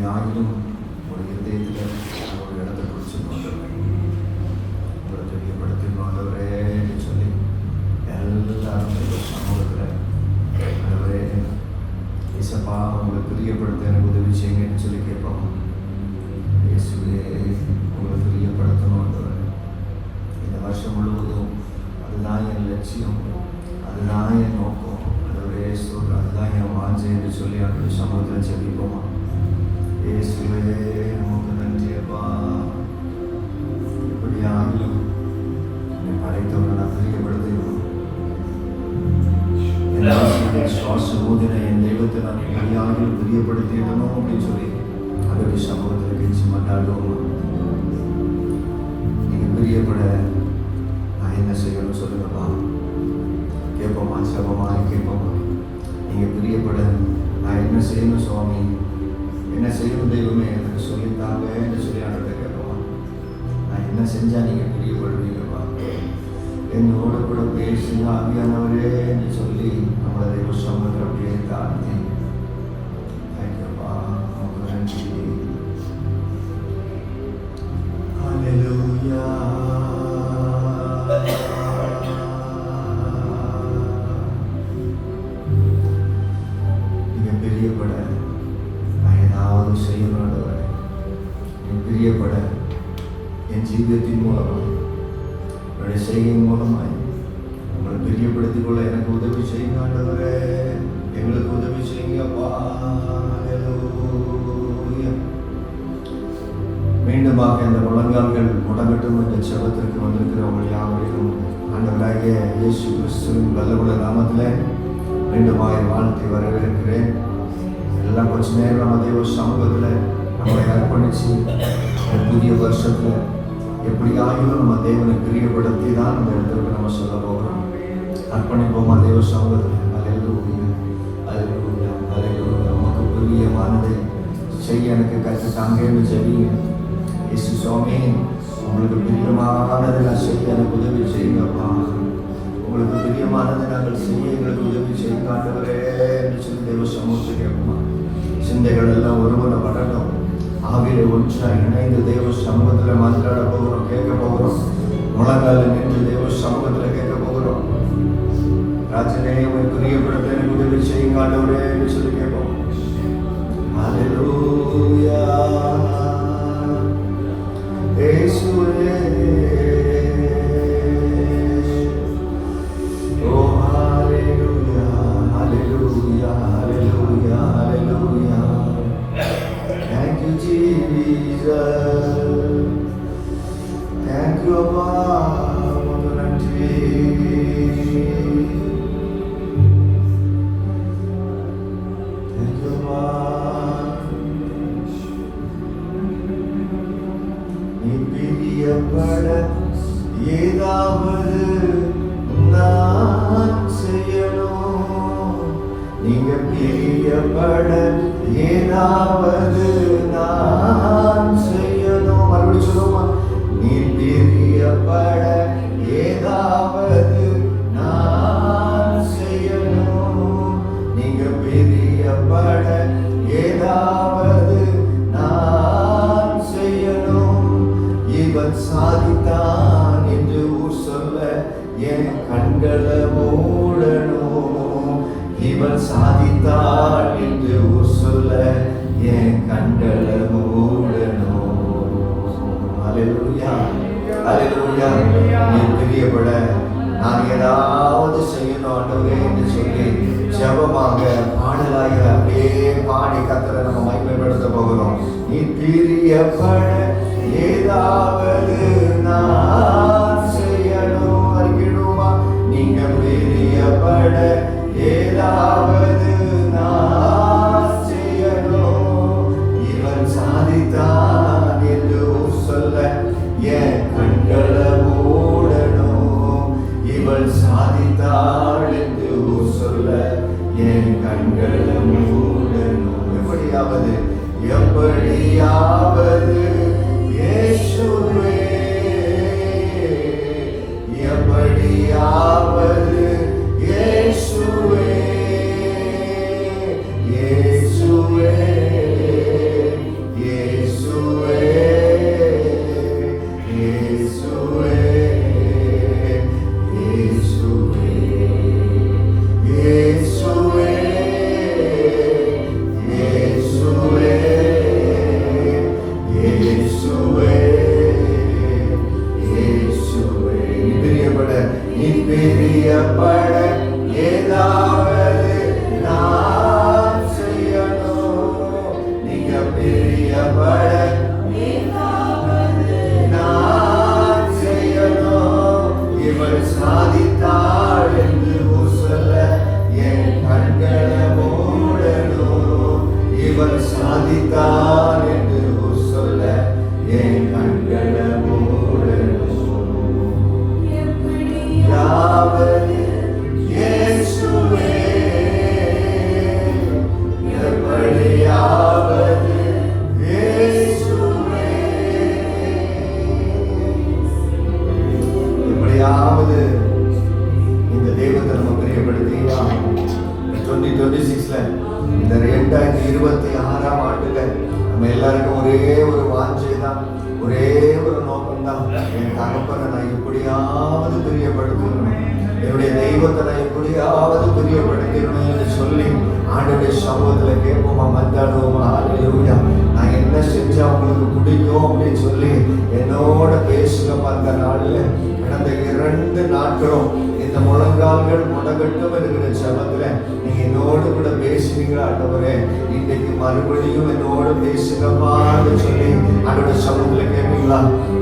எப்படியாயிலும் ஒரு இதயத்தில் ஒரு இடத்தை பிடிச்சி கொண்டவரை உங்களை தெரியப்படுத்தி கொண்டவரே என்று சொல்லி எல்லாரும் சமூகத்தில் ஆண்டவரே இசப்பா உங்களை பிரியப்படுத்த எனக்கு உதவி செய்யுங்கன்னு சொல்லி கேட்போம். இயேசுவே உங்களை பிரியப்படுத்தணும் ஆண்டவரே. இந்த வருஷம் முழுவதும் அதுதான் என் லட்சியம், அதுதான் என் நோக்கம் ஆண்டவரே. சொல்கிறேன் அதுதான் என் வாஞ்சை என்று சொல்லி ஆண்டவரே சமூகத்தில் ஜெபிப்போமா. இயேசுவே உமக்கு நன்றி அப்பா. இப்படி ஆகிலும் என்னை படைத்தவரை நான் பிரியப்படுத்தணும். சுவாச ஊதின என் தெய்வத்தை நான் எப்படியாகிலும் பிரியப்படுத்திடணும் அப்படின்னு சொல்லி அதோடைய சமூகத்தில் கெஞ்சி மாட்டாடுவோமா. நீங்கள் பிரியப்பட நான் என்ன செய்யணும் சொல்லுங்கப்பா. கேட்போமா, சபமாக கேட்போமா. நீங்கள் பிரியப்பட நான் என்ன செய்யணும் சுவாமி, என்ன செய்யணும் தெய்வமே எனக்கு சொல்லித்தாங்க என்று சொல்லி ஆண்டவரை கேட்போமா. நான் என்ன செஞ்சால் நீங்கள் பிரியப்படுவீங்கப்பா, என்னோட கூட பேசுங்க ஆவியானவரே என்று சொல்லி நம்மளை தெய்வ சமூகத்தில் அப்படியே தாழ்த்தி தேங்க்யூப்பா. நமக்கு நன்றி. ஹல்லேலூயா. நீங்கள் பிரியப்பட நான் ஏதாவது செய்யணும் ஆண்டவரே. நீங்கள் பிரியப்பட என் ஜீவியத்தின் மூலமாக என்னுடைய செய்கையின் மூலமாய் உங்களை பிரியப்படுத்திக் கொள்ள எனக்கு உதவி செய்யுங்க ஆண்டவரே. எங்களுக்கு உதவி செய்யுங்கப்பா. ஹல்லேலூயா. மீண்டுமாக இந்த முழங்கால்கள் முடங்கட்டும் என்ற செபத்திற்கு வந்திருக்கிறவர்கள் யாவரையும் ஆண்டவராகிய இயேசு கிறிஸ்துவின் வல்லமுள்ள நாமத்தில் மீண்டுமாக வாழ்த்தி வரவேற்கிறேன். எல்லாம் கொஞ்ச நேரம் நம்ம தேவ சமூகத்தில் நம்மளை அர்ப்பணித்து புதிய வருஷத்தில் எப்படியாகிலும் நம்ம தேவனை பிரியப்படுத்தி தான் அந்த இடத்துல நம்ம சொல்ல போகிறோம். அர்ப்பணிப்போமா தேவ சமூகத்தில். ஹல்லேலூயா, ஹல்லேலூயா, ஹல்லேலூயா. நமக்கு பிரியமானதை செய்ய எனக்கு கற்றுத்தாங்கன்னு ஜெபிங்க. இயேசு சுவாமி உங்களுக்கு பிரியமானதை நான் செய்ய எனக்கு உதவி செய்யுங்கப்பா. உங்களுக்கு பிரியமானதை நாங்கள் செய்ய எங்களுக்கு உதவி செய்ய ஆண்டவரே என்று சொல்லி தேவ சமூகத்தை கேட்போமா. சிந்தைகள் எல்லாம் ஒருவரை வரணும். ஆவியில ஒன்றாக இணைந்து தேவ சமூகத்தில் மன்றாட போகிறோம், கேட்க போகிறோம். முழங்கால நின்று தேவ சமூகத்தில் கேட்க போகிறோம். ராஜனே உங்களை பிரியப்படுத்த எனக்கு உதவி செய்யுங்க ஆண்டவரே என்று சொல்லி கேட்போம். ஹல்லேலூயா. இயேசுவே ஓ ஹல்லேலூயா, ஹல்லேலூயா, ஹல்லேலூயா, ஹல்லேலூயா. Thank you, Jesus. Thank you, Abba. உமக்கு நன்றி. Thank you, Abba. நீ பிரியப்பட ஏதாவது நான் செய்யணும். நீங்க பிரியப்பட ஏதாவது நான் செய்யணும். மறுபடியும் சொல்லுமா. நீ பிரியப்பட ஏதாவது நான் செய்யணும். நீங்க பிரியப்பட ஏதாவது நான் செய்யணும். இவன் சாதித்தான் என்று ஊர் சொல்ல என் கண்களை மூடணும். இவன் சாதித்தாள் என்று ஊர் சொல்ல என் கண்களை மூடணும். ஹல்லேலூயா, ஹல்லேலூயா. நீ பிரியப்பட நான் ஏதாவது செய்யணும் ஆண்டவரே என்று சொல்லி ஜெபமாக பாடலாக அப்படியே பாடி கர்த்தரை நம்ம மகிமைப்படுத்த போகிறோம். நீ பிரியப்பட ஏதாவது நான் செய்யணும். அறிக்கிடுமா. நீங்க பிரியப்பட ஏதாவது நான் செய்யணும். இவன் சாதித்தான் என்று சொல்ல என் கண்களை மூடணும். இவள் சாதித்தாள் என்று சொல்ல என் கண்களை மூடணும். எப்படியாவது எப்படியாவது இயேசுவே எப்படியாவது இயேசுவே இயேசுவே இவர் சாதித்தார் என்று சொல்ல என் கண்களை மூடணும். யாவது இயேசுவே, எப்படியாவது இயேசுவே, எப்படியாவது இந்த தெய்வத்தை நம்ம பிரியப்படுத்தி 2026 இந்த 2026 ஆண்டுல நம்ம எல்லாருக்கும் ஒரே ஒரு வாஞ்சை தான், ஒரே ஒரு நோக்கம் தான். என் தகப்பனை நான் எப்படியாவது பிரியப்படுத்தணும், என்னுடைய தெய்வத்தை நான் எப்படியாவது பிரியப்படுத்தணும் என்று சொல்லி ஆண்டவருடைய சமூகத்துல கேட்போமா, மன்றாடுவோமா. ஹல்லேலூயா. நான் என்ன செஞ்சா உங்களுக்கு பிடிக்கும் அப்படின்னு சொல்லி என்னோட பேசுங்க. அந்த நாளில் கடந்த 2 நாட்களும் இந்த முழங்கால்கள் முடகட்டும் இருக்கிற ஜபத்துல நீங்க என்னோடு கூட பேசுவீங்களா? ஆண்டவரே, இன்றைக்கு மறுபடியும் என்னோடு பேசுங்கப்பான்னு சொல்லி அவருடைய சமூகத்துல கேட்பீங்களா?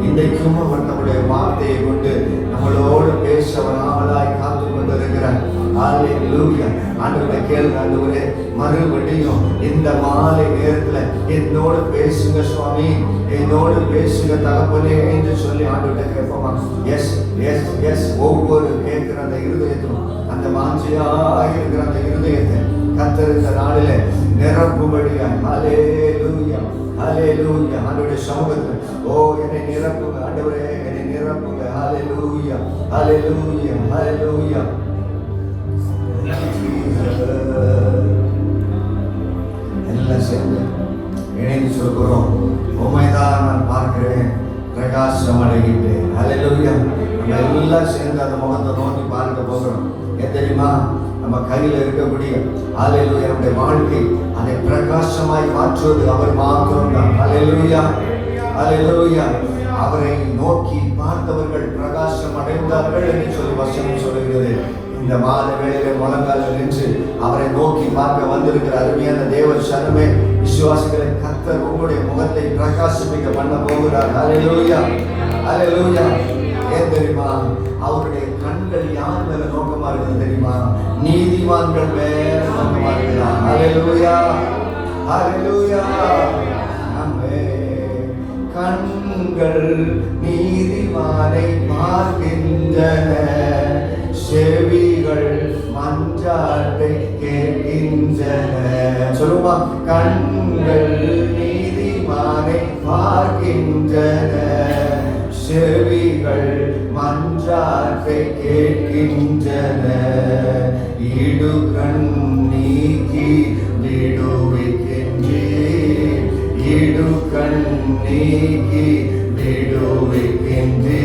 இன்றைக்கும் அவர் நம்முடைய வார்த்தையை கொண்டு நம்மளோடு பேச வராமலாய் காத்து கொண்டிருக்கிறார். ஹல்லேலூயா. ஆண்டவரை கேளுங்க. ஆண்டவரே, மறுபடியும் இந்த மாலை நேரத்துல என்னோடு பேசுங்க சுவாமி, என்னோடு பேசுங்க தகப்பனே என்று சொல்லி ஆண்டவரை கேட்போமா? Yes yes yes. ஒவ்வொரு கேட்கிற அந்த இருதயத்திலும் அந்த வாஞ்சையாக இருக்கிற அந்த இருதயத்தை கர்த்தர் இந்த நாளில நிரப்பும்படியா. ஹல்லேலூயா ஹல்லேலூயா. ஆண்டவருடைய சமூகத்துல என்னை நிரப்புங்க ஆண்டவரே, என்னை நிரப்புங்க. ஹல்லேலூயா ஹல்லேலூயா ஹல்லேலூயா. எல்லாம் சேர்ந்து இணைந்து சொல்கிறோம். உண்மைதான் நான் பார்க்கிறேன், பிரகாசம் அடைகின்றேன். ஹல்லேலூயா. நம்ம எல்லாம் சேர்ந்து அந்த முகத்தை நோக்கி பார்க்க போகிறோம். ஏன் தெரியுமா? நம்ம கையில் இருக்கக்கூடிய ஹல்லேலூயா நம்முடைய வாழ்க்கை அதை பிரகாசமாய் மாற்றுவது அவர் மாத்திரம்தான். ஹல்லேலூயா ஹல்லேலூயா. அவரை நோக்கி பார்த்தவர்கள் பிரகாசம் அடைந்தார்கள் என்று சொல்லி வசனம் சொல்லுகிறது. இந்த மாத வேளையில முழங்கால நின்று அவரை நோக்கி பார்க்க வந்திருக்கிற அருமையான தேவ சனமே, விசுவாசிகளை கர்த்தர் உங்களுடைய முகத்தை பிரகாசிக்க பண்ண போகிறார். ஹல்லேலூயா ஹல்லேலூயா. ஏன் தெரியுமா? அவருடைய கண்கள் யார் மேல நோக்கமா இருக்குது தெரியுமா? நீதிமான்கள் மேல நோக்கமா இருக்கிறார். ஹல்லேலூயா ஹல்லேலூயா. கண்கள் நீதிமானை பார்க்கின்றன, செவிகள் மன்றாட்டை கேட்கின்றன. சொல்லுமா? கண்கள் நீதிமானை பார்க்கின்றன, செவிகள் மன்றாட்டை கேட்கின்றன. இடுகண் நீக்கி விடுவிக்கின்றே, இடுகண் நீக்கி விடுவிக்கின்றே.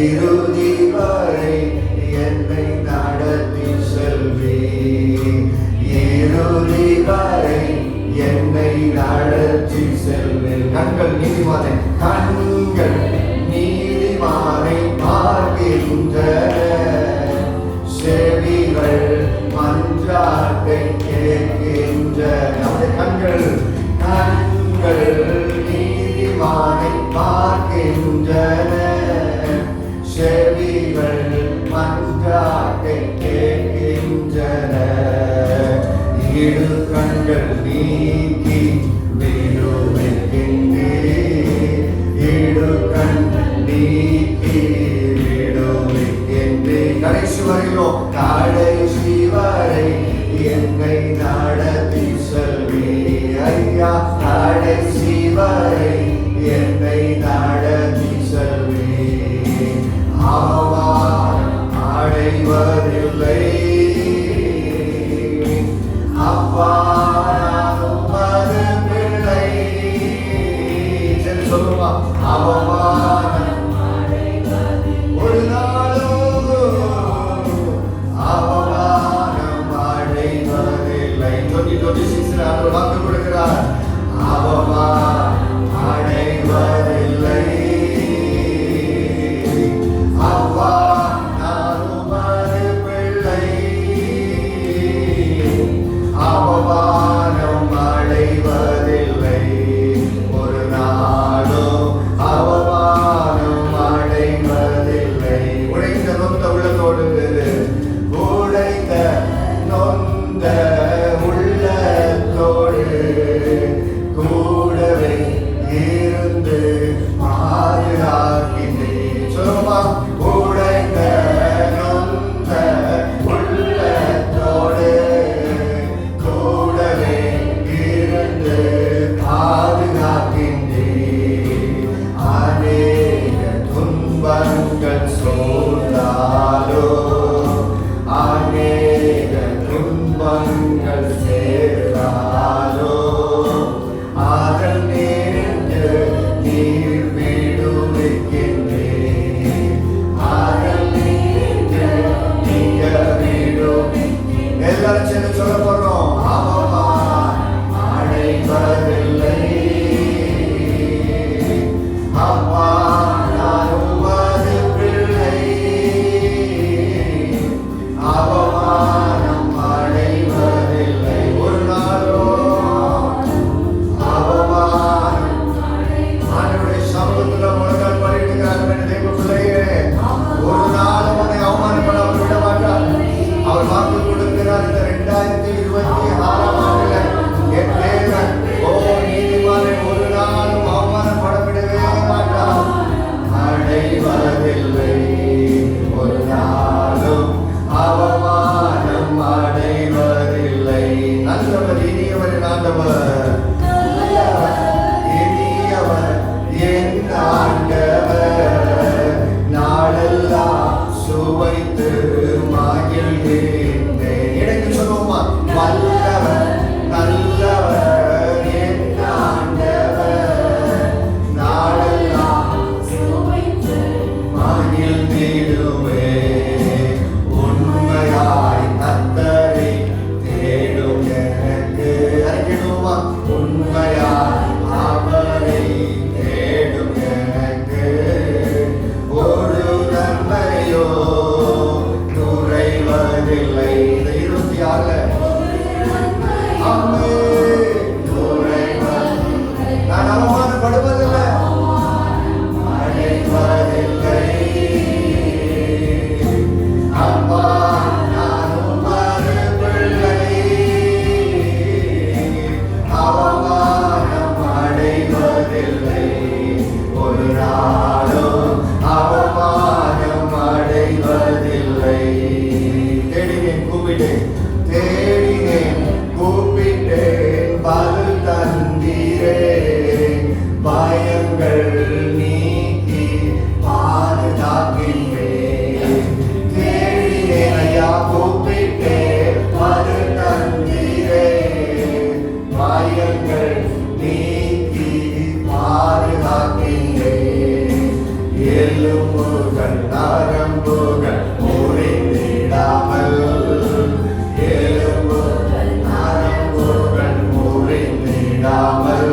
இறுதி வரை என்னை நடத்தி செல்வே, இறுதி வரை என்னை நடத்தி செல்வே. கண்கள் நீதிமானை, கண்கள் நீதிமானை பார்க்கின்றன, செவிகள் மன்றாட்டை கேட்கின்றன. நம்முடைய கண்கள் கண்கள் நீதிமானை பார்க்கின்றன, செவிகள் மன்றாட்டை கேட்கின்றன. இரு கண்கள் நீக்கி விடுவிக்கின்றே, இரு கண் நீக்கி விடுவிக்கின்றே. கடைசி வரையிலும் கடைசி வரை என்னை நடத்தி செல்வே ஐயா, கடைசி வரை என்னை நடத்தி செல்வே. அவன் அடைவதில்லை அப்பா உமது பிள்ளை. சரி சொல்லுமா? அவமானம் ஒரு நாளும் அவமானம் அடைவதில்லை. 2026 அவர் வாக்கு கொடுக்கிறார். அவமானம் அடைவதில்லை அப்பா நான் உமது பிள்ளை. அவமானம் அடைவதில்லை ஒரு நாளும், அவமானம் அடைவதில்லை. உடைந்த நொந்த உள்ளத்தோடு, உடைந்த நொந்த உள்ளத்தோடு ஆண்டவர், இனியவர் என் ஆண்டவர், நாளெல்லாம் சுவைத்து மகிழ்ந்தேன். எனக்கு சொல்லுவோமா? வல்லவர் நல்லவர் என் ஆண்டவர், நாளெல்லாம் சுவைத்து மகிழ்ந்திடுவேன். உண்மையாய் கர்த்தரை தேடும் எனக்கு, அறிக்கணுமா? உண்மையாய் அவரை தேடும் எனக்கு ஒரு நன்மையோ குறைவதில்லை. இந்த 26 அம்மே குறைவதில்லை, நான் அவமானப்படுவதில்லை, அடைவதில்லை. அப்பா நான் உமது பிள்ளை, அவமானம் அடைவதில்லை, ஒரு நாளும் அவமானம் அடைவதில்லை. தேடினேன் கூப்பிட்டேன், தேடினேன் கூப்பிட்டேன், பதில் தந்தீரே, பயங்கள் நீக்கி பாதுகாக்கின்றேன். தேடினேன் ஐயா, கூப்பிட்டேன், பதில் தந்தீரே, பயங்கள் நீக்கி பாதுகாக்கின்றேன். எலும்புகள் நரம்புகள் முறிந்திடாமல், எலும்புகள் நரம்புகள் முறிந்திடாமல்,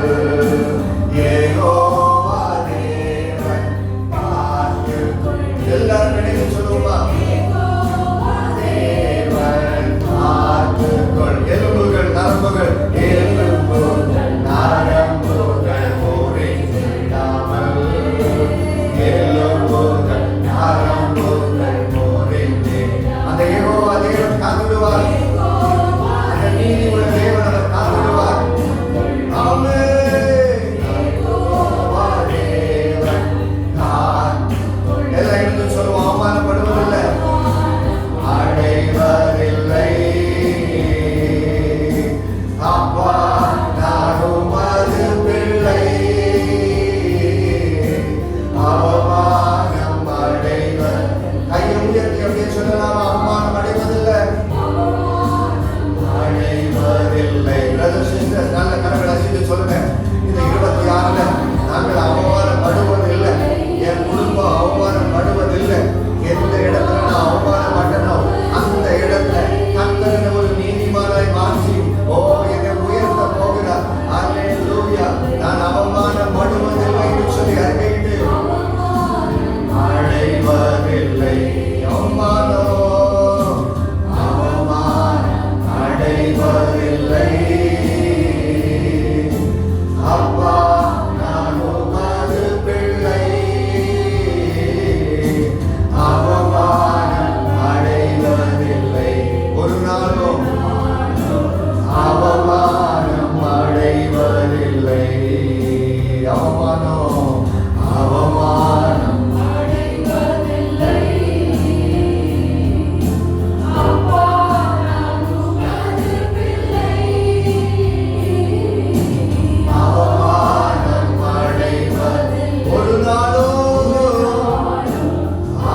யெகோவா தேவன் பார்த்துக்கொள். எல்லாரும் நினைவு சொல்லுவோமா? தேவன் பார்த்துக்கொள். எலும்புகள் நரம்புகள், எலும்புகள் நரம்புகள் முறிந்திடாமல், எலும்புகள் நரம்புகள் முறிந்து, அந்த யெகோவா தேவன் காத்துடுவார். அந்த நீதியுள்ள தேவன் அவர் காத்துடுவார். ஆமென். யெகோவா தேவன் காத்துக்கொள். எல்லாம் எடுத்து சொல்லுவோம். அவமானப்படுவதில்லை, அடைவதில்லை. அப்பா நான் உமது பிள்ளை, அவமானம் அடைவர். கையை உயர்த்தி அப்படியே சொல்லலாம். அவமானம் அடைவதில்லை, அடைவதில்லை. பிரதர் சிஸ்டர் நல்ல கரங்களை அசைத்து சொல்லுங்க. இந்த 26 நாங்கள் அவமானப்படுவதில்லை, என் குடும்பம் அவமானப்படுவதில்லை. எந்த இடத்துல நான் அவமானப்பட்டனோ அந்த இடத்துல கர்த்தர் ஒரு நீதிமானாய் மாற்றி என்னை உயர்த்த போகிறார். அல்லேலூயா. நான் அவமானப்படுவதில்லை என்று சொல்லி அறிக்கையிட்டு, அடைவதில்லை. அவமானம் அடைவதில்லை. அப்பா நான் உமது பிள்ளை, அவமானம் அடைவதில்லை, ஒரு நாளும் அவமானம் அடைவதில்லை. அவமானம் அவமானம் அடைவதில்லை. அப்பா நான் உமது பிள்ளை, அவமானம் அடைவதில்லை, ஒரு நாளும்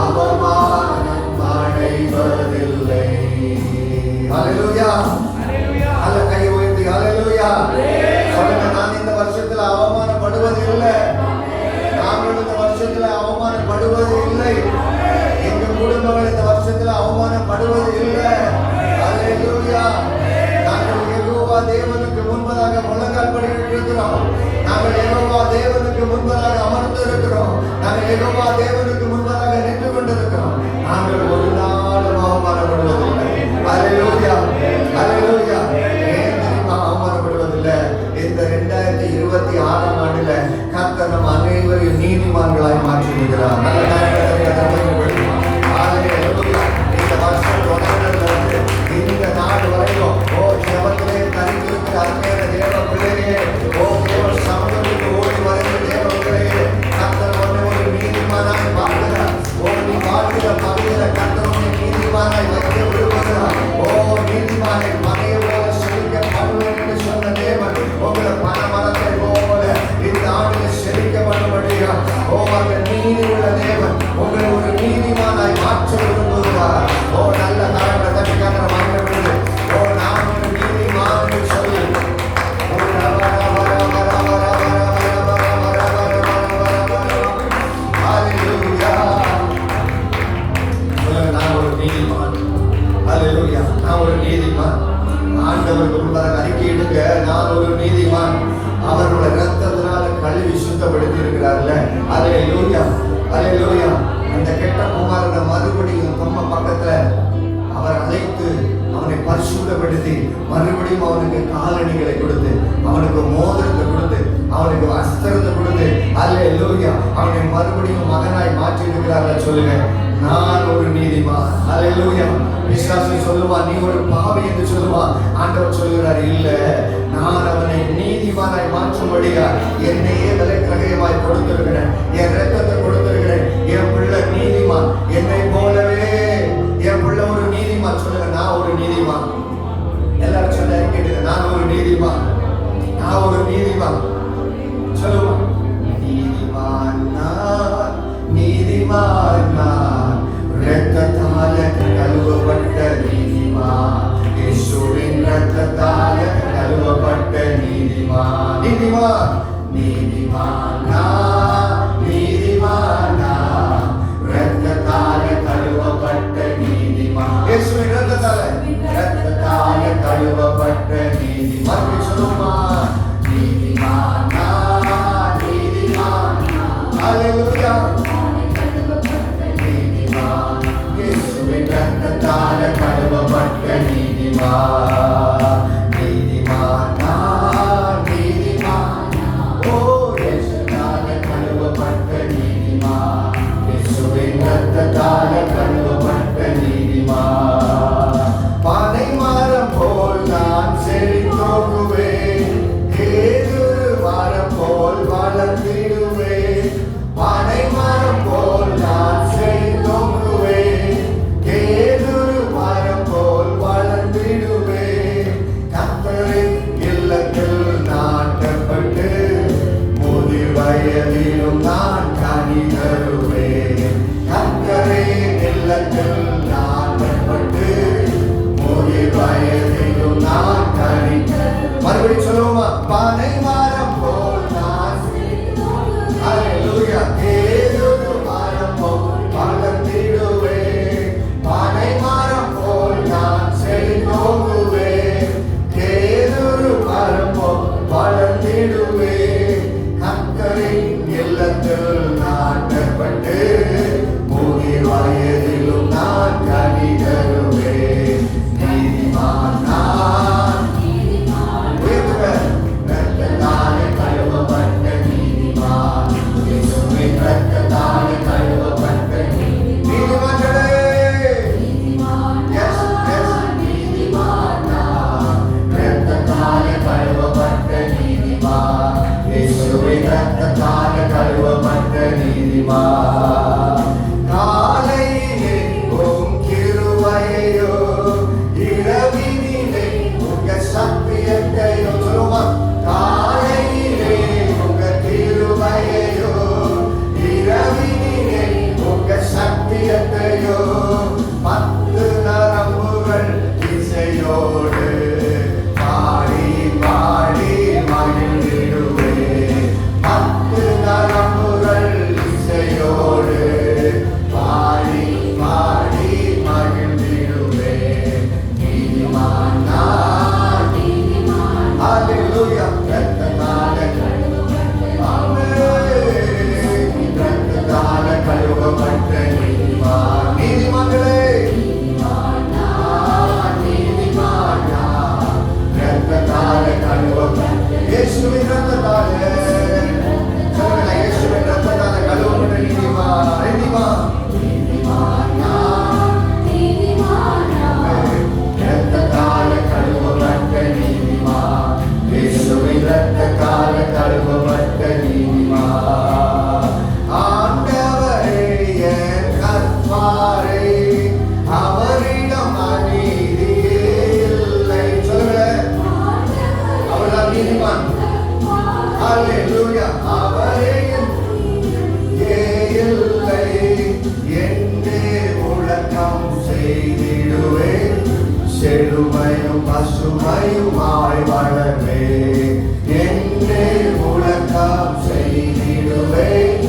அவமானம் அடைவதில்லை. ஹல்லேலூயா. அல்ல கையை உயர்த்தி ஹல்லேலூயா சொல்லுங்க. நான் இந்த வருஷத்துல அவமானப்படுவதில்லை, நாங்கள் இந்த வருஷத்துல அவமானப்படுவது இல்லை, எங்க குடும்பங்கள் இந்த வருஷத்துல அவமானப்படுவது இல்லை. ஹல்லேலூயா. நாங்கள் யெகோவா தேவனுக்கு முன்பதாக முழங்கால் படிக்கிட்டு இருக்கிறோம். நாங்கள் யெகோவா தேவனுக்கு முன்பதாக அமர்ந்து இருக்கிறோம். நாங்கள் யெகோவா தேவனுக்கு முன்பதாக நின்று கொண்டிருக்கிறோம். நாங்கள் ஒரு நாளும் அவமானப்படுவதில்லை. ஹல்லேலூயா. ஹல்லேலூயா. ஏன் தெரியுமா அவமானப்படுவதில்லை? இந்த 2026 ஆண்டுல கர்த்தர் நம் அனைவரையும் நீதிமான்களாய் மாற்றியிருக்கிறார். நல்ல இந்த வருஷம் தொடங்கினதிலிருந்து இந்த நாள் வரைக்கும் ஜெபத்திலே தனித்திருக்கிற அருமையான தேவ பிள்ளைகளே, தேவ சமூகத்துக்கு ஓடி வருகிற தேவ பிள்ளைகளே, கர்த்தர் ஒரு நீதிமானாய் வாழ்கிறார். நீ வாழ்கிற பகுதியில கர்த்தர் நீதிமானாய் வைக்க விரும்புகிறார். நீதிமானை மனையை போல செழிக்க பண்ணுவேன் என்று சொன்ன தேவ காலணிகளை கொடுத்து, அவனுக்கு மோதிரத்தை கொடுத்து, அவனுக்கு வஸ்திரத்தை கொடுத்து, அல்லேலூயா, அவனை மறுபடியும் மகனாய் மாற்றி இருக்கிறார்கள். சொல்லுங்க, நான் ஒரு நீதிமான். அல்லேலூயா. பிசாசு சொல்லுவான், நீ ஒரு பாவி என்று சொல்லுவான். ஆண்டவர் சொல்லுகிறார், இல்ல, நான் அவனை நீதிமானாய் மாற்றும்படியா என்னையே விலைக்கிரயமாய் கொடுத்திருக்கிறேன், என் ரத்தத்தை கொடுத்திருக்கிறேன். என் பிள்ளை நீதிமான், என்னை போலவே என் பிள்ளை ஒரு நீதிமான். சொல்லுங்க, நான் ஒரு நீதிமான். எல்லாரும் சொல்ல கேட்டுங்க, நான் ஒரு நீதிமான், நான் ஒரு நீதிமான். சொல்லுவான், நீதிமான் நான், நீதிமான் நான், இரத்தத்தால கழுவப்பட்ட நீதிமான், இயேசுவின் இரத்தத்தால கழுவப்பட்ட நீதிமான். நீதிமான், நீதிமான் நான், நீதிமான் நான், இரத்தத்தால கழுவப்பட்ட நீதிமான், இயேசுவின் இரத்தத்தால கழுவப்பட்ட நீதிமான். சொல்லுமா, நீதிமான் நான், நீதிமான் நான். அல்லேலூயா. நீதிமான், இயேசுவின் இரத்தத்தால கழுவப்பட்ட நீதிமான். நீதிமான் நான், நீதிமான் நான். ஓ, இயேசுவால கழுவப்பட்ட நீதிமான், இயேசுவின் இரத்தத்தால கழுவப்பட்ட நீதிமான். பானை மரம் போல் நான் செழித்தோங்குவேன், கேதுரு மரம் போல் வளர்ந்திடுவேன். பானை மரம் போல் நான் செழித்தோங்குவேன், கேதுரு மரம் போல் வளர்ந்திடுவேன். கர்த்தரின் இல்லத்தில் நாட்டப்பட்டு முதிர் வயதிலும் நான் கனி தருவேன். கர்த்தரின் இல்லத்தில் நாட்டப்பட்டு வயதிலும் நான் கனி. மறுபடியும் சொல்லுவோமா, பானை மரம் போல் நான், அல்லேலூயா, கேதுரு மரம் போல் வளர்ந்திடுவேன். பானை மரம் போல் நான் செழித்தோங்குவேன், கேதுரு மரம் போல் வளர்ந்திடுவேன். கர்த்தரின் இல்லத்தில் நாட்டப்பட்டு முதிர் வயதிலும் நான் கனி தருவேன். நீதிமான் நான், இரத்தத்தாலே கழுவப்பட்ட நீதிமான், இயேசுவின் இரத்தத்தாலே கழுவப்பட்ட நீதிமான்களே. எஸ், எஸ், நீதிமான் நான், இரத்தத்தாலே கழுவப்பட்ட நீதிமான், இயேசுவின் இரத்தத்தாலே கழுவப்பட்ட நீதிமான். காலையிலே உம் கிருபையையோ, இரவினிலே உங்க சத்தியத்தையோ. சொல்லுமா, காலையிலே உங்க கிருபையையோ, இரவினிலே உங்க சத்தியத்தையோ. 10 நரம்புகள் இசையோடு பாடி பாடி மகிழ்ந்திடுவேன். 10 நரம்புகள் இசையோடு பாடி பாடி மகிழ்ந்திடுவேன். நீதிமான் நான், அல்லேலூயா, இரத்தத்தால கழுவப்பட்ட நீதிமான். நீதிமான்களே, நீதிமான் நான், இரத்தத்தால கழுவப்பட்ட, இயேசுவின் இரத்தத்தாலே, சொல்லுங்க, இயேசுவின் இரத்தத்தால கழுவப்பட்ட நீதிமான். நீதிமான், நீதிமான் நான், இரத்தத்தால கழுவப்பட்ட நீதிமான், இயேசுவின் இரத்தத்தால கழுவப்பட்ட நீதிமான். ஆண்டவரே என் கர்த்தாரே, அவரிடம் அநீதியே இல்லை. சொல்லுங்க, அவர்தான் நீதிமான். அல்லேலூயா. அவரே இல்லை என்றே முழக்கம் செய்திடுவேன், செழுமையும் பசுமையுமாய் வளர்வே. என்றே முழக்கம் செய்திடுவேன்,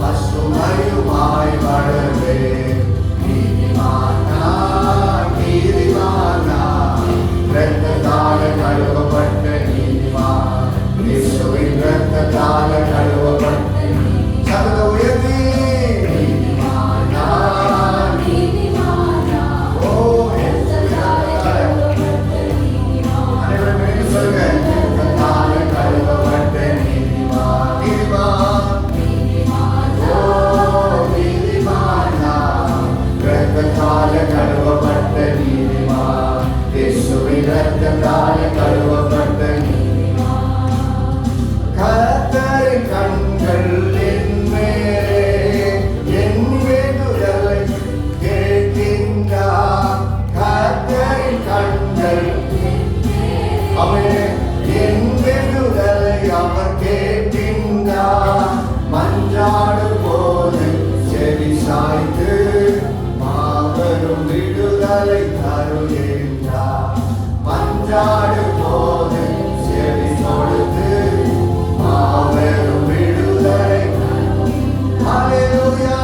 பசுமையுமாய் வளர்வே. நீதிமான் நான், நீதிமான் நான், இரத்தத்தால கழுவப்பட்ட நீதிமான், இயேசுவின் இரத்தத்தால கழுவப்பட்ட. சத்தத்தை உயர்த்தி, நீதிமான் நான், ஓ, இயேசுவின் இரத்தத்தால என் விடுதலை அவர் கேட்கின்றார். மன்றாடும் போது செவி சாய்த்து மாபெரும் விடுதலை தருகின்றார். மன்றாடும் போது செவி கொடுத்து மாபெரும் விடுதலை. ஹல்லேலூயா.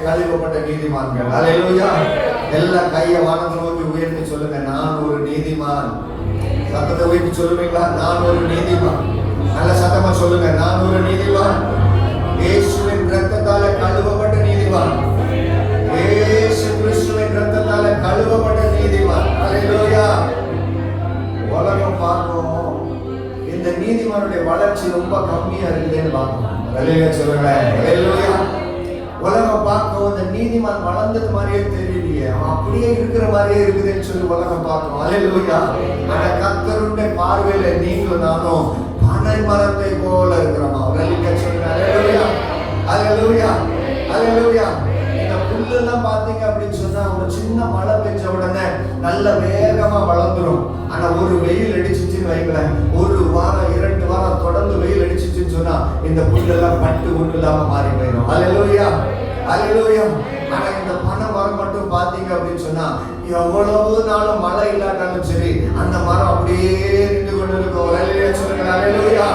கழுவப்பட்ட நீதிமான்கள். ஹல்லேலூயா. எல்லா கையை வானத்தை நோக்கி உயர்த்தி சொல்லுங்க, நான் ஒரு நீதிமான். சத்தத்தை உயர்த்தி சொல்லுவீங்களா? நான் ஒரு நீதிமான். நல்ல சத்தமா சொல்லுங்க, நான் ஒரு நீதிமான். இயேசுவின் இரத்தத்தால கழுவப்பட்ட நீதிமான். இயேசு கிறிஸ்துவின் இரத்தத்தால கழுவப்பட்ட நீதிமான். ஹல்லேலூயா. உலகம் பார்க்கும் இந்த நீதிமானுடைய வளர்ச்சி ரொம்ப கம்மியா இருக்குதுன்னு பார்க்கணும். ஹல்லேலூயா சொல்லுங்க. ஹல்லேலூயா. உலகம் பார்க்கும் இந்த நீதிமான் வளர்ந்தது மாதிரியே தெரியலையே, அவன் அப்படியே இருக்கிற மாதிரியே இருக்குதுன்னு சொல்லி உலகம் பார்க்கும். ஹல்லேலூயா. ஆனா கர்த்தருடைய பார்வையில நீங்களும் நானும் பனை மரத்தை போல இருக்கிறோமா? ஹல்லேலூயா சொல்லுங்க. ஹல்லேலூயா. ஹல்லேலூயா. ஹல்லேலூயா. இந்த புல்லெல்லாம் பார்த்தீங்க அப்படின்னு சொன்னா ஒரு சின்ன மழை பெஞ்ச உடனே நல்ல வேகமா வளர்ந்துரும். ஆனா ஒரு வெயில் அடிச்சுச்சுன்னு வைங்களேன், ஒரு வாரம் 2 வாரம் தொடர்ந்து வெயில் அடிச்சுச்சுன்னு சொன்னா இந்த புல்லெல்லாம் பட்டு ஒண்ணு இல்லாம மாறி போயிடும். ஹல்லேலூயா. ஹல்லேலூயா. ஆனா இந்த பனை மரம் மட்டும் பார்த்தீங்க அப்படின்னு சொன்னா எவ்வளவு நாளும் மழை இல்லாட்டாலும் சரி அந்த மரம் அப்படியே நின்று கொண்டு இருக்கும். ஹல்லேலூயா சொல்லுங்க. ஹல்லேலூயா.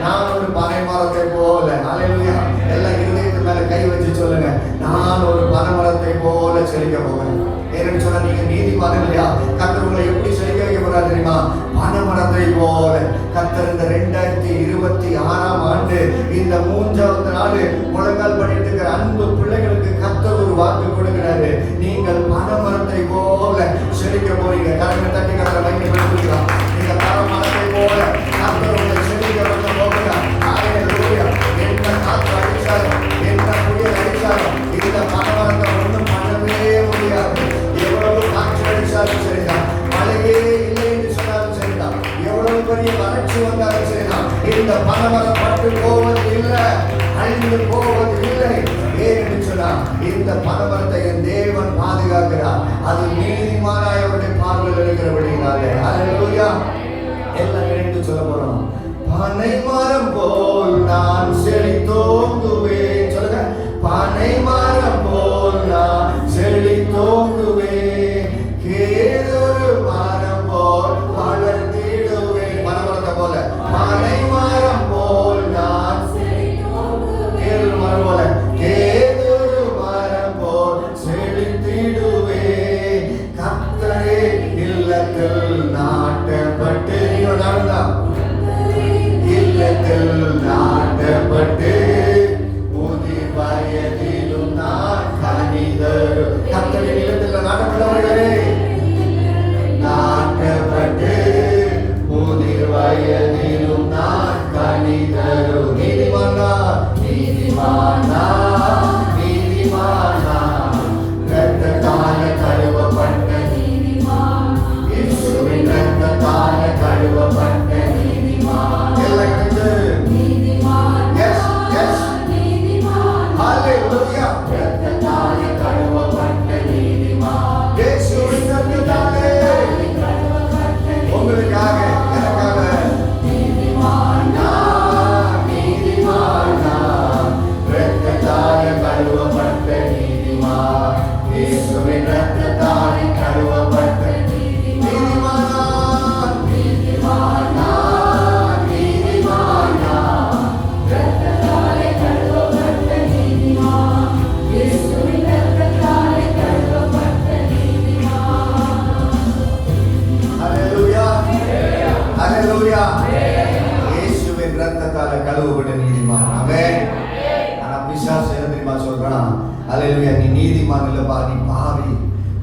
நான் ஒரு பனை மரத்தை போல. ஹல்லேலூயா. எல்லாம் இருதயத்து மேல கை வச்சு சொல்லுங்க, நான் ஒரு பனை மரத்தை போல செழிக்க போகிறேன். ஏன்னு சொன்னா நீங்க நீதிமான் இல்லையா? கர்த்தர் உங்களை எப்படி செழிக்க வைக்க போறாரு தெரியுமா? பனை மரத்தை போல. கர்த்தர் இந்த 2026ஆம் ஆண்டு இந்த 3வது நாள் முழங்கால் பண்ணிட்டு இருக்கிற அன்பு பிள்ளைகளுக்கு கர்த்தர் ஒரு வாக்கு கொடுக்கிறாரு. நீங்கள் பனை மரத்தை போல செழிக்க போறீங்க. கரங்களை தட்டி கர்த்தரை மகிமைப்படுத்துகிறார். நீங்க பனை மரத்தை போல கர்த்தர் உங்களை செழிக்க பண்ண போகிறார். ஹல்லேலூயா. என்ன காற்று அடிச்சாலும் என்ன புயல் அடிச்சாலும் இந்த பனை மரத்தை ஒன்றும் பண்ணவே முடியாது. எவ்வளவு காற்று அடிச்சாலும் சரிதான், மழையே இல்லை என்று சொன்னாலும் சரிதான், எவ்வளவு பெரிய வறட்சி வந்தாலும் சரிதான், இந்த பனை மரம் பட்டு போவது இல்லை, அழிந்து போவது இல்லை. ஏன்னு சொன்னா இந்த பனை மரத்தை என் தேவன் பாதுகாக்கிறார். அது நீதிமானாய் அவருடைய பார்வையில் இருக்கிறபடினாலே. ஹல்லேலூயா. எல்லாம் இணைந்து சொல்ல போறோம். பனை மரம் போல் நான் செழித்தோங்குவேன். சொல்லுங்க, பனை மரம் போல் நான் செழித்தோங்குவேன். கேதொரு மரம் போல் வளர்த்திடுவேன். பனைமரத்தை போல பனை மரம் போல் நான் கேதொரு மரம் போல கேதொரு மரம் போல் செழித்திடுவேன். கர்த்தரே இல்லத்தில் நாட்டப்பட்டு இல்லத்தில் நாட்டப்பட்டு அல்லேலூயா. நீ நீதிமான் இல்லப்பா, நீ பாவி.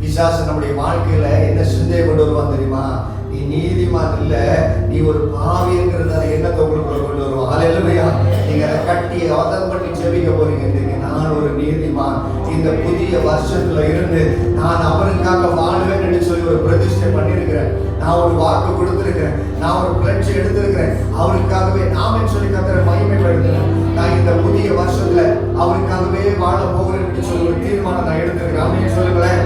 பிசாசு நம்முடைய வாழ்க்கையில என்ன சிந்தையை கொண்டு வருவான் தெரியுமா? நீ நீதிமான் இல்ல, நீ ஒரு பாவி என்கிறத எண்ணத்தை உங்களுக்குள்ள கொண்டு வருவான். அல்லேலூயா. நீங்க அதை கட்டி ஆதம் பண்ணி செபிக்க போறீங்க. நான் ஒரு நீதிமான், இந்த புதிய வருஷத்துல இருந்து நான் அவருக்காக வாழ்வேன் என்று சொல்லி ஒரு பிரதிஷ்டை பண்ணியிருக்கிறேன். நான் ஒரு வாக்கு கொடுத்திருக்கிறேன், நான் ஒரு பிளட்சி எடுத்திருக்கிறேன். அவருக்காகவே நாமே சொல்லி கர்த்தரை மகிமைப்படுத்துறேன். நான் இந்த புதிய வருஷத்துல அவருக்காகவே வாழ போகிறேன் என்று சொல்லி ஒரு தீர்மானம் நான் எடுத்திருக்கிறேன். ஆமென் சொல்லுங்களேன்.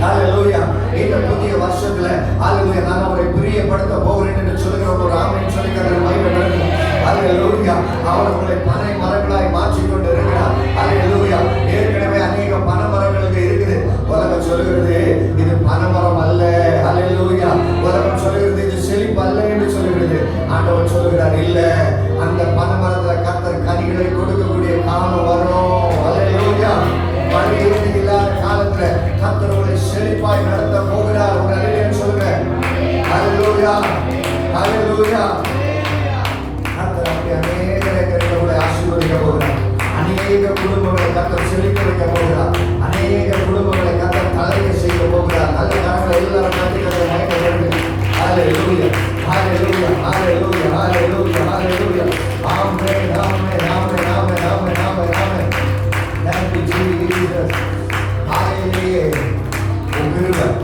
ஹல்லேலூயா. இந்த புதிய வருஷத்துல ஹல்லேலூயா நான் அவரை பிரியப்படுத்த போகிறேன் என்று சொல்லுகிற ஒரு ஆமென் சொல்லி கர்த்தரை மகிமைப்படுத்துறேன். ஹல்லேலூயா. அவர் உங்களை பனை மரங்களாய் மாற்றிக் கொண்டு இருக்கிறார். ஹல்லேலூயா. ஏற்கனவே அநேக பனைமரங்களுக்கு இருக்குது. உலகம் சொல்லுகிறது இது பனைமரம் அல்ல. ஹல்லேலூயா. உலகம் சொல்லுகிறது இது செழிப்பு அல்ல என்று சொல்லுகிறது. ஆண்டவர் சொல்லுகிறார் இல்ல, அந்த பனைமரத்துல கர்த்தர் கனிகளை கொடுக்கக்கூடிய காலம் வரும். ஹல்லேலூயா. மழை இல்லாத காலத்துல கர்த்தர் உங்களை செழிப்பாய் நடத்த போகிறார். உங்க அலையிலேன்னு சொல்லுங்க. ஹல்லேலூயா. ஹல்லேலூயா. கர்த்தர் அப்படி அநேகரை உங்களை ஆசீர்வதிக்க போகிறார். அநேக குடும்பங்களை கர்த்தர் செழிக்க வைக்க போகிறார். அநேக குடும்பங்களை கர்த்தர் தலையை செய்ய போகிறார். நல்ல கரங்களை எல்லாரும் கர்த்தரை மகிமைப்படுத்துங்க. ஹல்லேலூயா. ஹல்லேலூயா. ஹல்லேலூயா. ஹல்லேலூயா. ஹல்லேலூயா. ஆமென். ஆமென். ஆமென். ஆமென். ஆமென். ஆமென். ஆமென். Thank you Jesus. ஹல்லேலூயா. உங்கிருவர்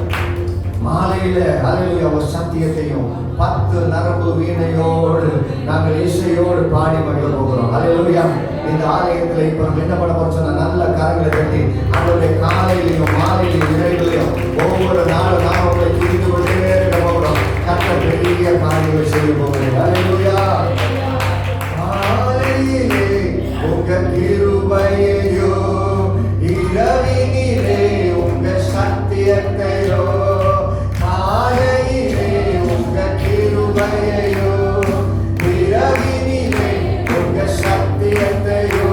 மாலையில ஹல்லேலூயா ஒரு சத்தியத்தையும் 10 நரம்பு வீணையோடு நாங்கள் இசையோடு பாடி மகிழ போகிறோம். ஹல்லேலூயா. இந்த ஆலயத்தில் இப்ப நம்ம என்ன பண்ண போறோம் சொன்னா, நல்ல கரங்களை தட்டி அவருடைய காலையிலையும் மாலையிலையும் இரவிலையும் ஒவ்வொரு நாளும் நாம் அவங்களை துதித்து கொண்டே இருக்க போகிறோம். கர்த்தர் பெரிய காரியங்களை செய்ய போகிறேன். ஹல்லேலூயா. மாலையிலே உங்க கிருபையையோ, இரவினிலே உங்க சத்தியத்தையோ, காலையிலே உங்க கிருபையையோ, இரவினிலே உங்க சத்தியத்தையோ,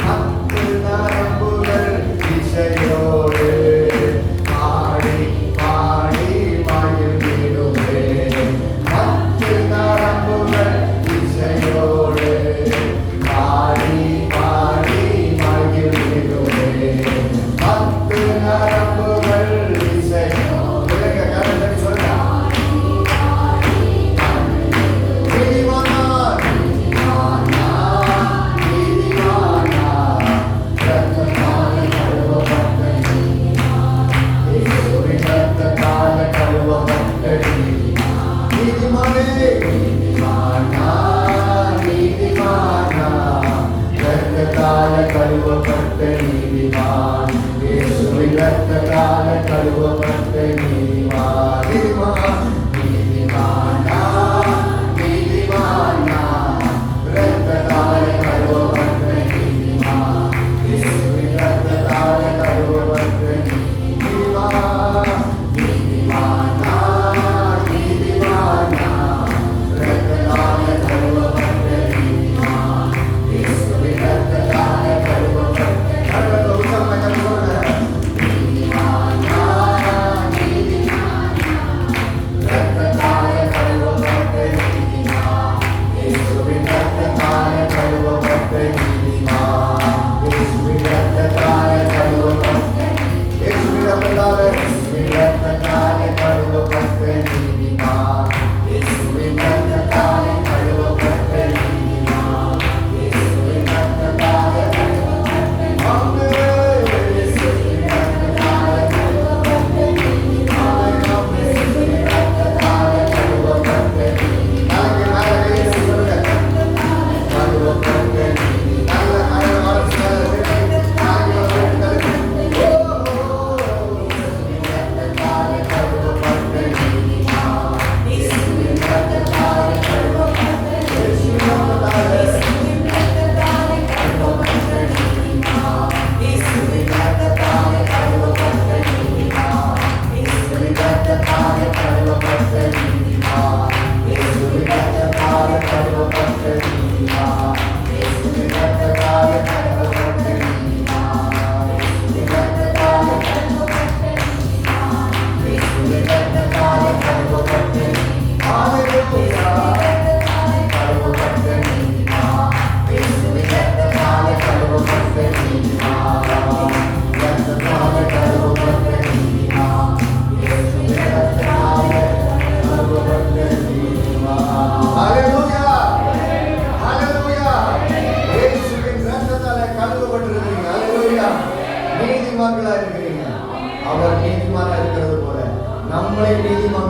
10 நரம்புகள் இசையோடு பாடி பாடி மகிழ்ந்திடுவே. 10 நரம்புகள் இசையோடு பாடி பாடி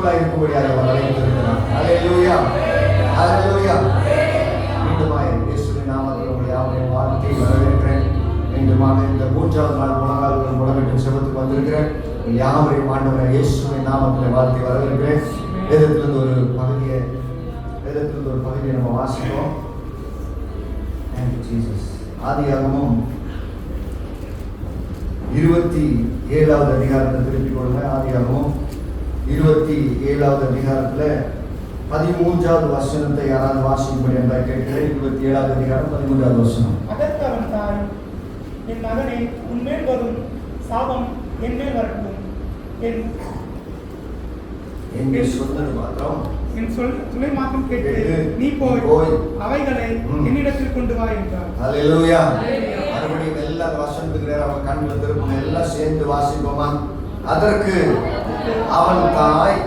பொருளாக இருக்கும்படியாக அவர் அழைத்திருக்கிறார். ஹல்லேலூயா, ஹல்லேலூயா. மீண்டுமாய் இயேசுவின் நாமத்தில் உங்களை யாவரையும் வாழ்த்தி வரவேற்கிறேன். மீண்டுமாக இந்த 3வது நாள் முழங்கால்கள் முழங்கிட்டு செபத்துக்கு வந்திருக்கிறேன். யாவரையும் ஆண்டவரை இயேசுவின் நாமத்தில் வாழ்த்தி வரவேற்கிறேன். வேதத்திலிருந்து ஒரு பகுதியை நம்ம வாசிப்போம். ஆதியாகமம் 27வது அதிகாரத்தை திருப்பிக் கொள்ளுங்க. ஆதியாகமம் 27வது அதிகாரத்தில் 13வது வசனத்தை யாராவது வாசிக்கும்படி என்றால் கேட்கிறேன். 27வது அதிகாரம் 13வது வசனம். அதற்கு அவன் தாய், என் மகனே, உன்மேல் வரும் சாபம் என்மேல் வரட்டும். என் சொல்லை மாத்திரம் கேட்டு நீ போய் அவைகளை என்னிடத்தில் கொண்டு வா என்றார். ஹல்லேலூயா. மறுபடியும் எல்லா வசனத்துக்கு அவன் கண்ணில் திரும்ப எல்லாம் சேர்ந்து வாசிப்போமா? அதற்கு அவன் தாய்,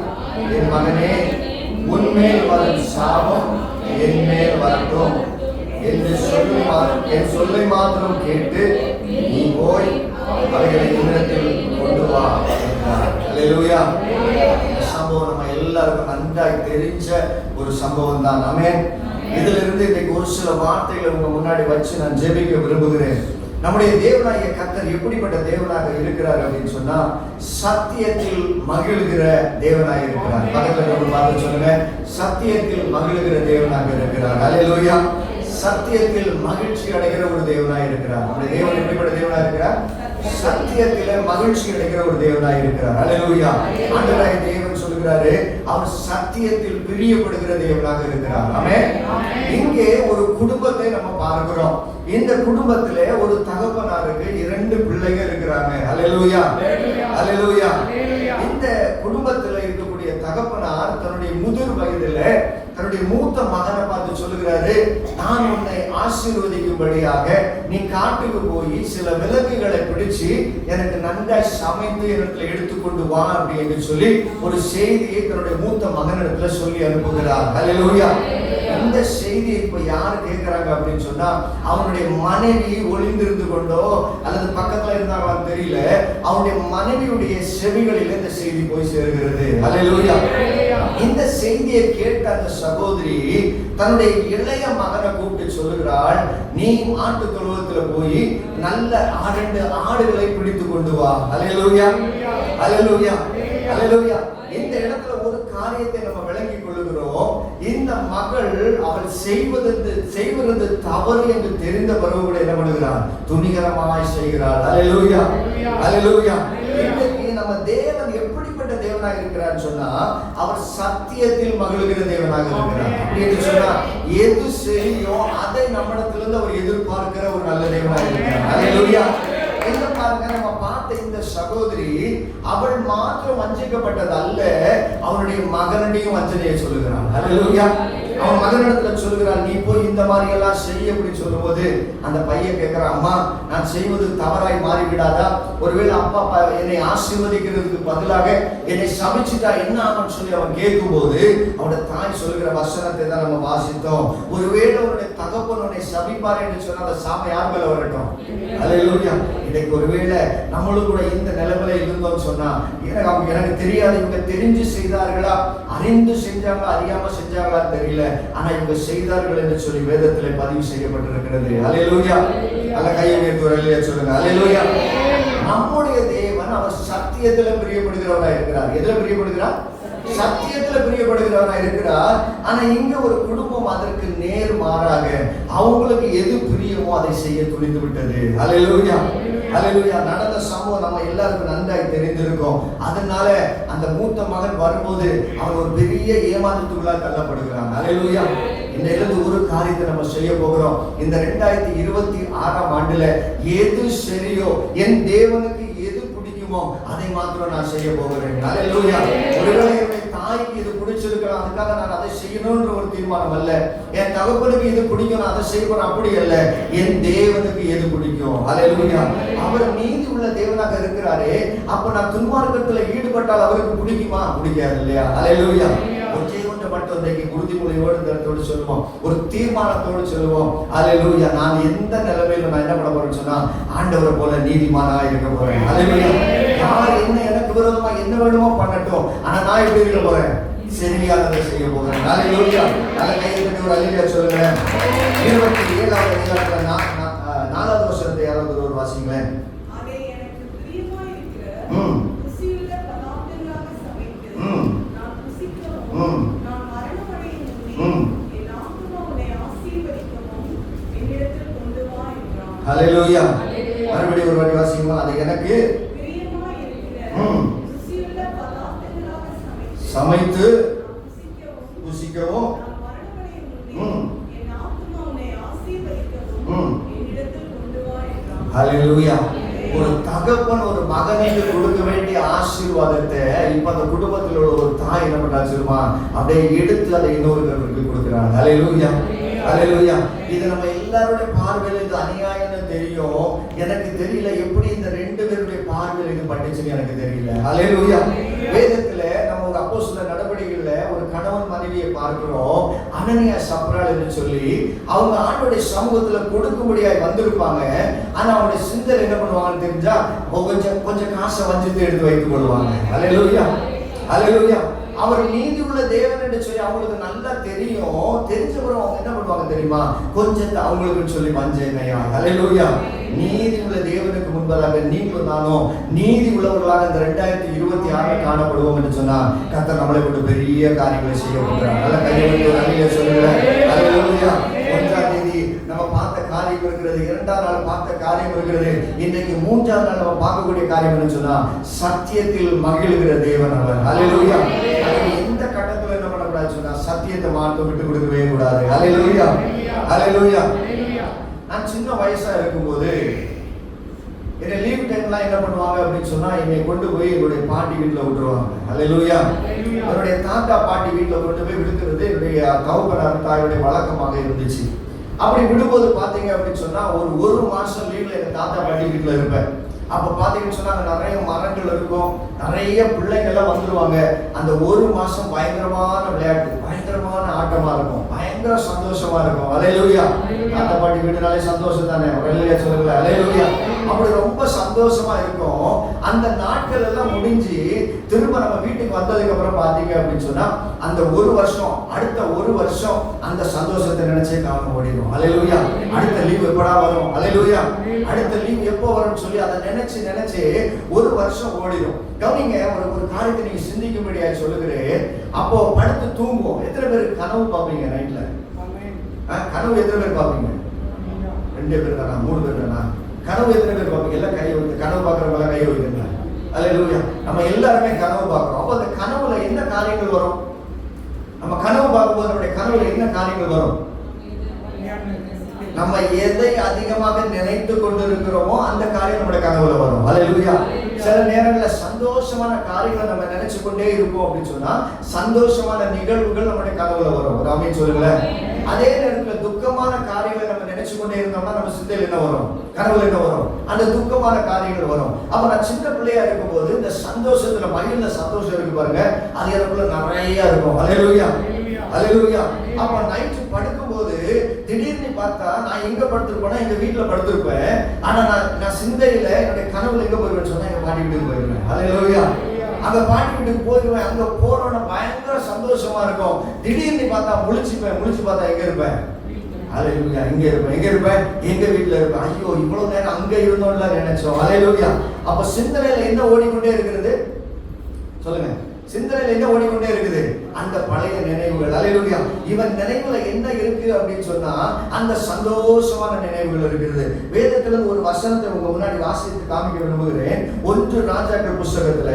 என் மகனே, உன்மேல் வரும் சாபம் என்மேல் வரட்டும் என்று என் சொல்லை மாத்திரம் கேட்டு நீ போய் அவைகளை என்னிடத்தில் கொண்டு வா என்றார். ஹல்லேலூயா. சம்பவம் நம்ம எல்லாருக்கும் நன்றாய் தெரிஞ்ச ஒரு சம்பவம் தான். ஆமென். இதிலிருந்து இன்னைக்கு ஒரு சில வார்த்தைகளை உங்க முன்னாடி வச்சு நான் ஜெபிக்க விரும்புகிறேன். நம்முடைய தேவனாகிய கர்த்தர் எப்படிப்பட்ட தேவனாக இருக்கிறார் அப்படின்னு சொன்னா, சத்தியத்தில் மகிழ்கிற தேவனாக இருக்கிறார். பக்கத்துல பார்த்து சொல்லுங்க, சத்தியத்தில் மகிழ்கிற தேவனாக இருக்கிறார். ஹல்லேலூயா. சத்தியத்தில் மகிழ்ச்சி அடைகிற ஒரு தேவனாக இருக்கிறார். நம்முடைய தேவன் எப்படிப்பட்ட தேவனாக இருக்கிறார்? சத்தியத்தில மகிழ்ச்சி அடைகிற ஒரு தேவனாக இருக்கிறார். ஹல்லேலூயா. ஆண்டவராகிய தேவன் சொல்லுகிறாரு, அவர் சத்தியத்தில் பிரியப்படுகிற தேவனாக இருக்கிறார். ஆமென். இங்கே ஒரு குடும்பத்தை நம்ம பார்க்கிறோம். இந்த குடும்பத்திலே ஒரு தகப்பனாருக்கு 2 பிள்ளைகள் இருக்கிறாங்க. ஹல்லேலூயா, ஹல்லேலூயா. இந்த குடும்பத்தில் இருக்கக்கூடிய தகப்பனார் தன்னுடைய முதிர் வயதில தன்னுடைய மூத்த மகனை பார்த்து சொல்லுகிறாரு, நான் உன்னை ஆசீர்வதிக்கும்படியாக நீ காட்டுக்கு போய் சில விலங்குகளை பிடிச்சு எனக்கு நன்றாய் சமைத்து இடத்துல எடுத்துக்கொண்டு வா அப்படின்னு சொல்லி ஒரு செய்தியை தன்னுடைய மூத்த மகனிடத்துல சொல்லி அனுப்புகிறார். ஹல்லேலூயா. இந்த செய்தியை இப்ப யாரு கேட்கிறாங்க அப்படின்னு சொன்னா, அவனுடைய மனைவி ஒளிந்திருந்து கொண்டோ அல்லது பக்கத்துல இருந்தாங்களான்னு தெரியல, அவனுடைய மனைவியுடைய செவிகளில் இந்த செய்தி போய் சேருகிறது. ஹல்லேலூயா. இந்த செய்தியை கேட்ட அந்த சகோதரி தன்னுடைய இளைய மகனை கூப்பிட்டு சொல்லுகிறாள், நீ ஆட்டு தொழுவத்துல போய் நல்ல 2 ஆடுகளை பிடித்து கொண்டு வா. ஹல்லேலூயா, ஹல்லேலூயா, ஹல்லேலூயா. இந்த இடத்துல ஒரு காரியத்தை நம்ம விளங்கிக் கொள்ளுகிறோம். இந்த மகள் அவள் செய்வது தவறு என்று தெரிந்த பிறகு கூட என்ன பண்ணுகிறாள்? துணிகரமாய் செய்கிறாள். ஹல்லேலூயா, ஹல்லேலூயா. இன்னைக்கு நம்ம தேவன் எப்படிப்பட்ட தேவனாக இருக்கிறார் சொன்னா, அவர் சத்தியத்தில் மகிழ்கிற தேவனாக இருக்கிறார். அப்படின்னு சொன்னா, எது செய்யோ அதை நம்மிடத்திலிருந்து அவர் எதிர்பார்க்கிற ஒரு நல்ல தேவனாக இருக்கிறார். ஹல்லேலூயா. என்ன பாருங்க, நம்ம பார்த்த இந்த சகோதரி அவள் மாத்திரம் வஞ்சிக்கப்பட்டது அல்ல, அவனுடைய மகனையும் வஞ்சனையை சொல்லுகிறான். ஹல்லேலூயா. அவன் மகனிடத்துல சொல்லுகிறான், நீ போய் இந்த மாதிரி எல்லாம் செய்ய அப்படின்னு சொல்லும்போது அந்த பையன் கேட்கிறான், அம்மா நான் செய்வது தவறாய் மாறிவிடாதா? ஒருவேளை அப்பா என்னை ஆசீர்வதிக்கிறதுக்கு பதிலாக என்னை சபிச்சுட்டா என்ன ஆகும்னு சொல்லி அவன் கேட்கும் போது அவனுடைய தாய் சொல்லுகிற வசனத்தை தான் நம்ம வாசித்தோம். ஒருவேளை அவனுடைய தகப்பன் உன்னை சபிப்பார் என்று சொன்னா அந்த சாமி யார் மேல வரட்டும்? ஹல்லேலூயா. இன்னைக்கு ஒருவேளை நம்மளும் கூட இந்த நிலைமையில இருந்தோம்னு சொன்னா, எனக்கு தெரியாது இவங்க தெரிஞ்சு செய்தார்களா, அறிந்து செஞ்சாங்களா, அறியாம செஞ்சாங்களா தெரியல, ஆனா இவங்க செய்தார்கள் என்று சொல்லி வேதத்திலே பதிவு செய்யப்பட்டிருக்கிறது. ஹல்லேலூயா. அல்ல கையை உயர்த்தி ஒரு அல்லேலூயா சொல்லுங்க. ஹல்லேலூயா. நம்முடைய தேவன் அவர் சத்தியத்துல பிரியப்படுகிறவராக இருக்கிறார். எதுல பிரியப்படுகிறார்? சத்தியத்துல பிரியப்படுகிறவராக இருக்கிறார். ஆனா இங்க ஒரு குடும்பம் அதற்கு நேர் மாறாக அவங்களுக்கு எது பிரியமோ அதை செய்ய துணிந்து விட்டது. ஹல்லேலூயா, ஹல்லேலூயா. நடந்த சம்பவம் நம்ம எல்லாருக்கும் நன்றாய் தெரிந்திருக்கும். அதனால அந்த மூத்த மகன் வரும்போது அவன் ஒரு பெரிய ஏமாற்றத்துக்குள்ளாக தள்ளப்படுகிறான். ஹல்லேலூயா. இந்த இடத்துல ஒரு காரியத்தை நம்ம செய்ய போகிறோம். இந்த 2026ஆம் ஆண்டுல எது சரியோ, என் தேவனுக்கு எது பிடிக்குமோ அதை மாத்திரம் நான் செய்ய போகிறேன். ஹல்லேலூயா. ஒருவேளை என்னுடைய தாய்க்கு இது பிடிச்சிருக்கலாம், அதுக்காக நான் அதை செய்யணும்ன்ற ஒரு தீர்மானம் அல்ல. என் தகப்பனுக்கு இது பிடிக்கும், அதை செய்யணும் அப்படி அல்ல. என் தேவனுக்கு எது பிடிக்கும்? ஹல்லேலூயா. அவர் நீதி உள்ள தேவனாக இருக்கிறாரே, அப்ப நான் துன்மார்க்கத்துல ஈடுபட்டால் அவருக்கு பிடிக்குமா? பிடிக்காது இல்லையா? ஹல்லேலூயா. மட்டும் இன்றைக்கு உறுதிமொழியோடு இந்த இடத்தோடு சொல்லுவோம், ஒரு தீர்மானத்தோடு சொல்லுவோம், ஹல்லேலூயா. நான் எந்த நிலைமையில நான் என்ன பண்ண போறேன்னு சொன்னா, ஆண்டவரை போல நீதிமானா இருக்க போறேன். ஹல்லேலூயா. யார் என்ன எனக்கு விரோதமா என்ன வேணுமோ பண்ணட்டும், ஆனா நான் எப்படி இருக்க போறேன்? சரியானதை செய்ய போகிறேன். ஹல்லேலூயா. நல்ல கையை தட்டி ஒரு ஹல்லேலூயா சொல்லுங்க. 27வது அதிகாரத்துல 4வது வசனத்தை யாராவது ஒரு வாசிங்களேன். அதே எனக்கு பிரியமாய் இருக்கிற ருசியுள்ள பதார்த்தங்களாக சமைத்து நான் புசிக்கவும் நான் மரணமடையும் முன்னே என் ஆத்துமா உன்னை ஆசீர்வதிக்கவும் என்னிடத்தில் கொண்டு வா என்றான். ஹல்லேலூயா. மறுபடியும் ஒரு வாட்டி வாசிங்களா. அது எனக்கு பிரியமாய் இருக்கிற ருசியுள்ள பதார்த்தங்களாக சமைத்து புசிக்கவும் நான் மரணமடையும் முன்னே என் ஆத்துமா உன்னை ஆசீர்வதிக்கவும் என்னிடத்தில் கொண்டு வா என்றான். ஹல்லேலூயா. ஒரு தகப்பன் ஒரு மகனுக்கு கொடுக்க வேண்டிய ஆசீர்வாதத்தை இப்ப அந்த குடும்பத்தில் உள்ள ஒரு தாய் என்ன பண்ணா சொல்லுமா, அப்படியே எடுத்து அதை இன்னொருத்தருக்கு கொடுக்கிறாங்க. ஹல்லேலூயா. ஹல்லேலூயா. இது நம்ம எல்லாருடைய பார்வையில இது அநியாயம்னு தெரியும். எனக்கு தெரியல எப்படி இந்த 2 பேருடைய பார்வையில இது பட்டுச்சுன்னு எனக்கு தெரியல. ஹல்லேலூயா. வேதத்துல நம்ம ஒரு அப்போஸ்தலர் நடவடிக்கைகள்ல ஒரு கணவன் மனைவியை பார்க்கிறோம். அனனியா சப்ராள் என்று சொல்லி அவங்க ஆண்டவருடைய சமூகத்துல கொடுக்கும்படியாய் வந்திருப்பாங்க. ஆனா அவங்களுடைய சிந்தனை என்ன பண்ணுவாங்கன்னு தெரிஞ்சா கொஞ்சம் காசை வஞ்சித்து எடுத்து வைத்துக் கொள்வாங்க. ஹல்லேலூயா. ஹல்லேலூயா. அவர் நீதி உள்ள தேவன் என்று சொல்லி அவங்களுக்கு நல்லா தெரியும். தெரிஞ்சவரும் அவங்க என்ன பண்ணுவாங்க தெரியுமா, கொஞ்சத்தை அவங்களுக்கு சொல்லி வஞ்சனையா. ஹல்லேலூயா. நீதி உள்ள தேவனுக்கு முன்பதாக நீங்களும் நானும் நீதி உள்ளவர்களாக இந்த 2026 காணப்படுவோம் என்று சொன்னா கர்த்தர் நம்மளை கொண்டு பெரிய காரியங்களை செய்ய போகிறார். நல்ல கையை சொல்லுங்க. ஹல்லேலூயா. 1ஆம் தேதி நம்ம பார்த்த காரியம் இருக்கிறது, 2ஆம் நாள் பார்த்த காரியம் இருக்கிறது, இன்றைக்கு 3ஆம் நாள் நம்ம பார்க்கக்கூடிய காரியம் என்ன சொன்னா சத்தியத்தில் மகிழ்கிற தேவன் அவர். ஹல்லேலூயா. எந்த கட்டத்துல என்ன பண்ணக்கூடாது சொன்னா சத்தியத்தை மாற்ற விட்டு கொடுக்கவே கூடாது. ஹல்லேலூயா. ஹல்லேலூயா. நான் சின்ன வயசா இருக்கும்போது என்ன லீவ் டைம்லாம் என்ன பண்ணுவாங்க அப்படின்னு சொன்னா என்னை கொண்டு போய் என்னுடைய பாட்டி வீட்டுல விட்டுருவாங்க. ஹல்லேலூயா. என்னுடைய தாத்தா பாட்டி வீட்டுல கொண்டு போய் விடுக்கிறது என்னுடைய தகப்பனார் தாயுடைய வழக்கமாக இருந்துச்சு. அப்படி விடும்போது பாத்தீங்க அப்படின்னு சொன்னா ஒரு மாசம் லீவ்ல எங்க தாத்தா பாட்டி வீட்டுல இருப்பேன். அப்ப பாத்தீங்கன்னு சொன்னா நிறைய மரங்கள் இருக்கும், நிறைய பிள்ளைங்கள்லாம் வந்துருவாங்க. அந்த ஒரு மாசம் பயங்கரமான விளையாட்டு, பயங்கரமான ஆட்டமா இருக்கும், பயங்கர சந்தோஷமா இருக்கும். ஹல்லேலூயா. தாத்தா பாட்டி வீடுனாலே சந்தோஷம் தானே, ஹல்லேலூயா சொல்லுங்க. ஹல்லேலூயா. அப்படி ரொம்ப சந்தோஷமா இருக்கும். அந்த நாட்கள் எல்லாம் முடிஞ்சு திரும்ப நம்ம வீட்டுக்கு வந்ததுக்கு அப்புறம் பாத்தீங்க அப்படின்னு சொன்னா அந்த ஒரு வருஷம், அடுத்த ஒரு வருஷம் அந்த சந்தோஷத்தை நினைச்சே காலம் ஓடிடும். ஹல்லேலூயா. அடுத்த லீவ் எப்படா வரும், ஹல்லேலூயா, அடுத்த லீவ் எப்போ வரும்னு சொல்லி அதை நினைச்சு ஒரு வருஷம் ஓடிடும். கவனிங்க, ஒரு காரியத்தை நீங்க சிந்திக்கும்படியா சொல்லுகிறேன். அப்போ படுத்து தூங்குவோம். எத்தனை பேர் கனவு பார்ப்பீங்க நைட்ல? கனவு எத்தனை பேர் பார்ப்பீங்க? 2 பேர் தானா, 3 பேர் தானா? கனவு எத்தனை பேர் பார்ப்பீங்க? எல்லாம் கை வைத்து கனவு பார்க்கறவங்க கை வைத்துங்க. ஹல்லேலூயா. நம்ம எல்லாருமே கனவு பார்க்கிறோம். அப்போ அந்த கனவுல என்ன காரியங்கள் வரும்? நம்ம கனவு பார்க்கும்போது நம்முடைய கனவுல என்ன காரியங்கள் வரும்? நம்ம எதை அதிகமாக நினைத்து கொண்டிருக்கிறோமோ அந்த காரியம் நம்முடைய கனவுல வரும். ஹல்லேலூயா. சில நேரங்களில் சந்தோஷமான காரியங்களை நம்ம நினைச்சு கொண்டே இருப்போம் அப்படின்னு சொன்னா சந்தோஷமான நிகழ்வுகள் நம்முடைய கனவுல வரும். ஒரு ஆமென் சொல்லுங்களேன். அதே நேரத்தில் துக்கமான காரியங்களை நம்ம நினைச்சு கொண்டே இருந்தோம்னா நம்ம சிந்தையில் என்ன வரும்? கனவுல என்ன வரும்? அந்த துக்கமான காரியங்கள் வரும். அப்ப நான் சின்ன பிள்ளையா இருக்கும்போது இந்த சந்தோஷத்துல மகிழ்ந்த சந்தோஷம் இருக்கு பாருங்க, அது எனக்குள்ள நிறைய இருக்கும். ஹல்லேலூயா. ஹல்லேலூயா. அப்ப நைட்டு படுக்கும்போது திடீர்னு பார்த்தா நான் எங்க படுத்திருப்பேன்னா எங்க வீட்டுல படுத்திருப்பேன். ஆனா நான் சிந்தையில என்னுடைய கனவுல எங்க போயிருவேன்னு சொன்னா எங்க பாட்டி வீட்டுக்கு போயிருவேன். ஹல்லேலூயா. அங்க பாட்டி வீட்டுக்கு போயிருவேன். அங்க போறோம்னா பயங்கர சந்தோஷமா இருக்கும். திடீர்னு பார்த்தா முழிச்சு பார்த்தா எங்க இருப்பேன்? ஹல்லேலூயா. எங்க இருப்பேன்? எங்க வீட்டுல இருப்பேன். ஐயோ, இவ்வளவு நேரம் அங்க இருந்தோம்ல நினைச்சோம். ஹல்லேலூயா. அப்ப சிந்தனையில என்ன ஓடிக்கொண்டே இருக்கிறது சொல்லுங்க? சிந்தனையில என்ன ஓடிக்கொண்டே இருக்குது? அந்த பழைய நினைவுகள். ஹல்லேலூயா. இவன் நினைவுல என்ன இருக்கு அப்படின்னு சொன்னா அந்த சந்தோஷமான நினைவுகள் இருக்கிறது. வேதத்துல ஒரு வசனத்தை உங்க முன்னாடி வாசித்து காமிக்க விரும்புகிறேன். 1 ராஜாக்கள் புத்தகத்துல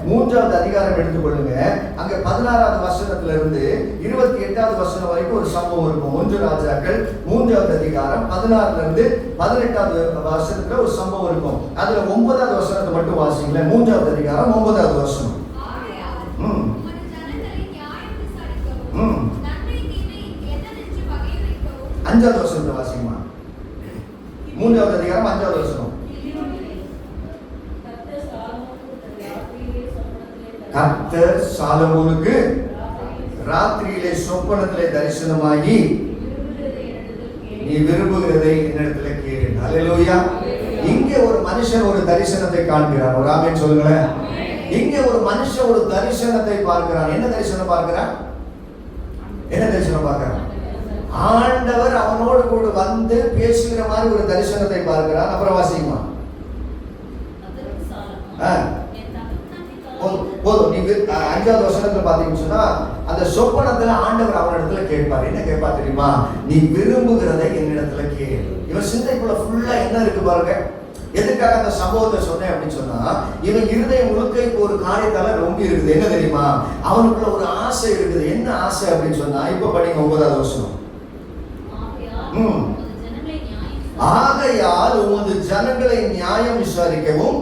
3வது அதிகாரம் எடுத்துக்கொள்ளுங்க. அங்க 16வது வசனத்துல இருந்து 28வது வசனம் வரைக்கும் ஒரு சம்பவம் இருக்கும். 1 ராஜாக்கள் 3வது அதிகாரம் 16ல இருந்து 18வது வசனத்துல ஒரு சம்பவம் இருக்கும். அதுல 9வது வசனத்தை மட்டும் வாசிங்களேன். 3வது அதிகாரம் 9வது வசனம். அஞ்சாவது வசனத்தை வாசிமா. 3வது அதிகாரம் 5வது வசனம். கர்த்தர் சாலமோனுக்கு ராத்திரியிலே சொப்பனத்திலே தரிசனமாகி நீ விரும்புகிறதை என்னிடத்துல கேளு. ஹல்லேலூயா. இங்கே ஒரு மனுஷன் ஒரு தரிசனத்தை காண்கிறான். ஒரு ஆமென் சொல்லுங்களேன். இங்கே ஒரு மனுஷன் ஒரு தரிசனத்தை பார்க்கிறான். என்ன தரிசனம் பார்க்கிறான்? என்ன தரிசனம் பார்க்கிறான்? ஆண்டவர் அவனோடு கூட வந்து பேசுகிற மாதிரி ஒரு தரிசனத்தை பார்க்கிறான். அப்புறம் வாசிக்குமா? போதும். நீங்க 5வது வசனத்துல பாத்தீங்கன்னு சொன்னா அந்த சொப்பனத்துல ஆண்டவர் அவனிடத்துல கேட்பார். என்ன கேட்பார் தெரியுமா? நீ விரும்புகிறதை என்னிடத்துல கேள். இவன் சிந்தைக்குள்ள ஃபுல்லா என்ன இருக்கு பாருங்க. எதுக்காக அந்த சம்பவத்தை சொன்னேன் அப்படின்னு சொன்னா, இவன் இருதயம் முழுக்க இப்போ ஒரு காரியத்தால ரொம்ப இருக்குது. என்ன தெரியுமா? அவனுக்குள்ள ஒரு ஆசை இருக்குது. என்ன ஆசை அப்படின்னு சொன்னா, இப்ப படிங்க 9வது வசனம். ஆகையால் உமது ஜனங்களை நியாயம் விசாரிக்கவும்,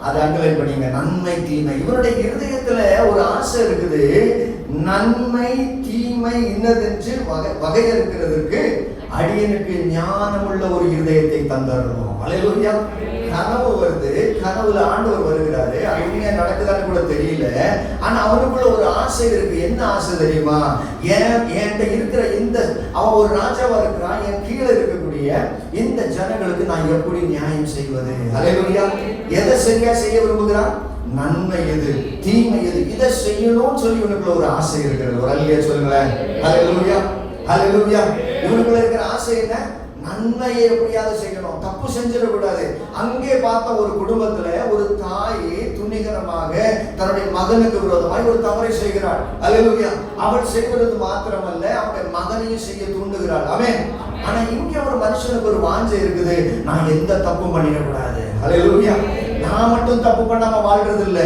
அது அண்டர்லைன் பண்ணீங்க, நன்மை தீமை. இவருடைய இருதயத்துல ஒரு ஆசை இருக்குது. நன்மை தீமை இன்னதென்று வகையறுக்கிறதுக்கு அடியனுக்கு ஞானமுள்ள ஒரு இருதயத்தை தந்தரணும். அல்லேலூயா. கனவு வருது, கனவுல ஆண்டவர் வருகிறாரு. அது உண்மையா நடக்குதான்னு கூட தெரியல. ஆனா அவனுக்குள்ள ஒரு ஆசை இருக்கு. என்ன ஆசை தெரியுமா? என்கிட்ட இருக்கிற இந்த, அவன் ஒரு ராஜாவா இருக்கிறான், என் கீழே இருக்கக்கூடிய இந்த ஜனங்களுக்கு நான் எப்படி நியாயம் செய்வது? அல்லேலூயா. எதை சரியா செய்ய விரும்புகிறான்? நன்மை எது, தீமை எது, இதை செய்யணும்னு சொல்லி இவனுக்குள்ள ஒரு ஆசை இருக்கிறது. ஒரு அல்லையா சொல்லுங்களேன். அல்லேலூயா. அல்லேலூயா. இவனுக்குள்ள இருக்கிற ஆசை என்ன? நன்மையை எப்படியாவது செய்யணும், தப்பு செஞ்சிடக்கூடாது. அங்கே பார்த்த ஒரு குடும்பத்துல ஒரு தாய் துணிகரமாக தன்னுடைய மகனுக்கு விரோதமாய் ஒரு தவறை செய்கிறாள். அல்லேலூயா. அவள் செய்வது மாத்திரமல்ல, அவனுடைய மகனையும் செய்ய தூண்டுகிறாள். ஆமென். ஆனா இங்க ஒரு மனுஷனுக்கு ஒரு வாஞ்சை இருக்குது, நான் எந்த தப்பும் பண்ணிடக்கூடாது. அல்லேலூயா. நான் மட்டும் தப்பு பண்ணாம வாழ்றது இல்ல,